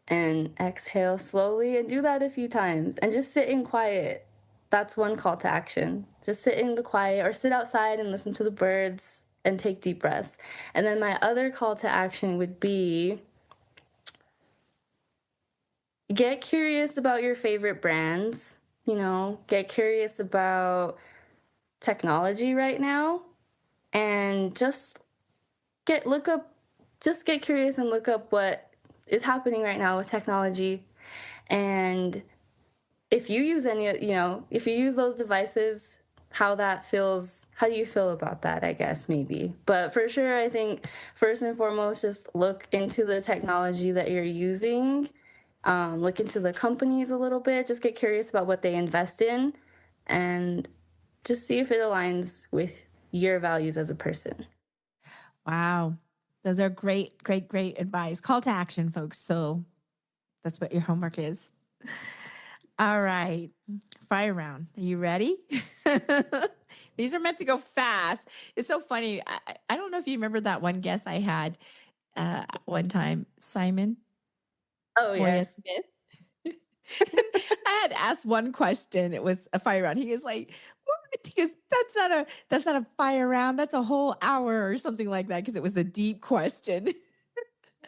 and exhale slowly and do that a few times and just sit in quiet. That's one call to action. Just sit in the quiet or sit outside and listen to the birds and take deep breaths. And then my other call to action would be get curious about your favorite brands, get curious about technology right now and get curious and look up what is happening right now with technology. And if you use if you use those devices, how do you feel about that, I guess, maybe. But for sure, I think first and foremost, just look into the technology that you're using. Look into the companies a little bit, just get curious about what they invest in, and just see if it aligns with your values as a person. Wow. Those are great, great, great advice. Call to action, folks. So that's what your homework is. All right. Fire round. Are you ready? These are meant to go fast. It's so funny. I don't know if you remember that one guest I had one time, Simon Oh, Moya yes. Smith. I had asked one question. It was a fire round. He was like, "What Because that's not a fire round. That's a whole hour or something like that. Because it was a deep question.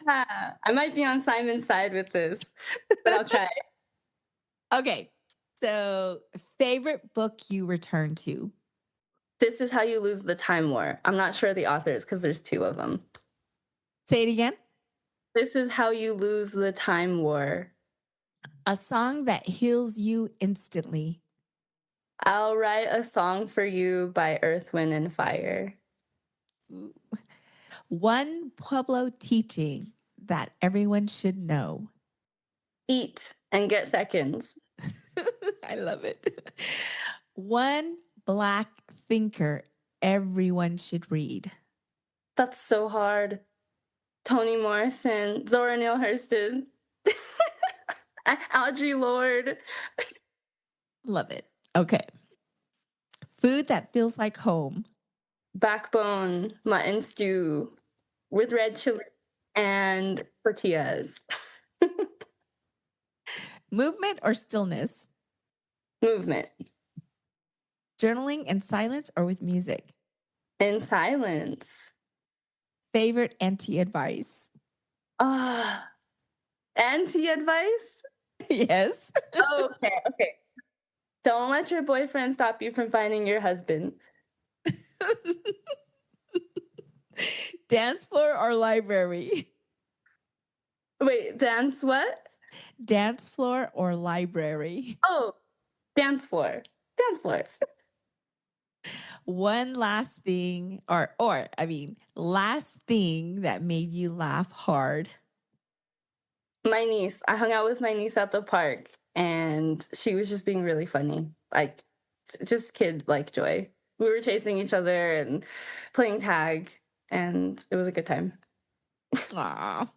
Yeah, I might be on Simon's side with this, but I'll try. Okay. So, favorite book you return to? This is How You Lose the Time War. I'm not sure the authors because there's two of them. Say it again. This is How You Lose the Time War. A song that heals you instantly. I'll write a song for you by Earth, Wind, and Fire. Ooh. One Pueblo teaching that everyone should know. Eat and get seconds. I love it. One Black thinker everyone should read. That's so hard. Toni Morrison, Zora Neale Hurston, Audre Lorde. Love it. Okay. Food that feels like home. Backbone, mutton stew with red chili and tortillas. Movement or stillness. Movement. Journaling in silence or with music. In silence. Favorite anti advice. Anti-advice? Yes. Okay. Don't let your boyfriend stop you from finding your husband. Dance floor or library. Wait, dance what? Dance floor or library. Oh, dance floor. Dance floor. One last thing, last thing that made you laugh hard. My niece. I hung out with my niece at the park and she was just being really funny. Like, just kid like joy. We were chasing each other and playing tag, and it was a good time. Aw.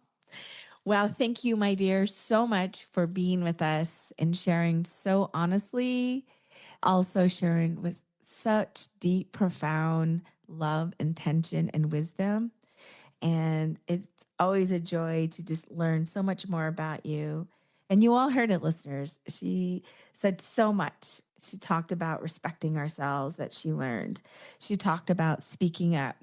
Well, thank you, my dear, so much for being with us and sharing so honestly, also sharing with such deep, profound love, intention, and wisdom. And it's always a joy to just learn so much more about you. And you all heard it, listeners. She said so much. She talked about respecting ourselves that she learned. She talked about speaking up.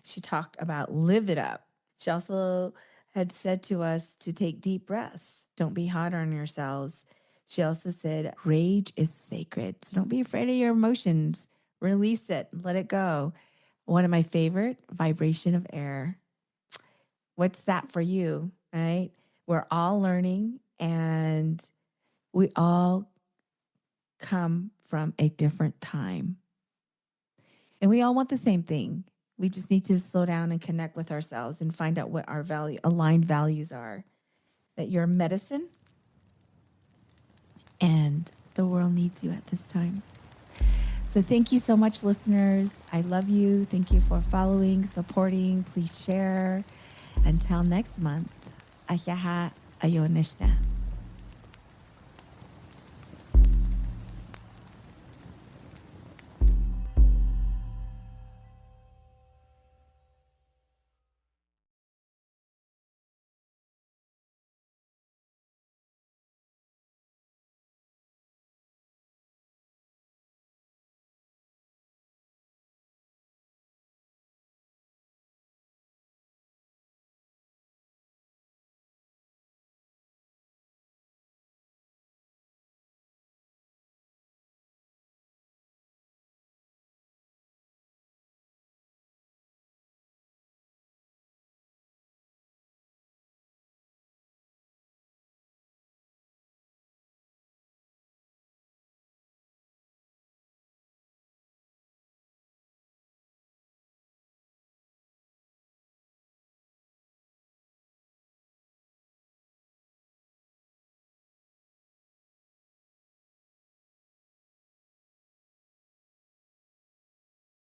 She talked about live it up. She also had said to us to take deep breaths. Don't be hard on yourselves. She also said, rage is sacred. So don't be afraid of your emotions. Release it, let it go. One of my favorite, vibration of air. What's that for you, right? We're all learning and we all come from a different time. And we all want the same thing. We just need to slow down and connect with ourselves and find out what our aligned values are. That you're medicine and the world needs you at this time. So thank you so much, listeners. I love you. Thank you for following, supporting. Please share. Until next month, Ayaha Ayonishna.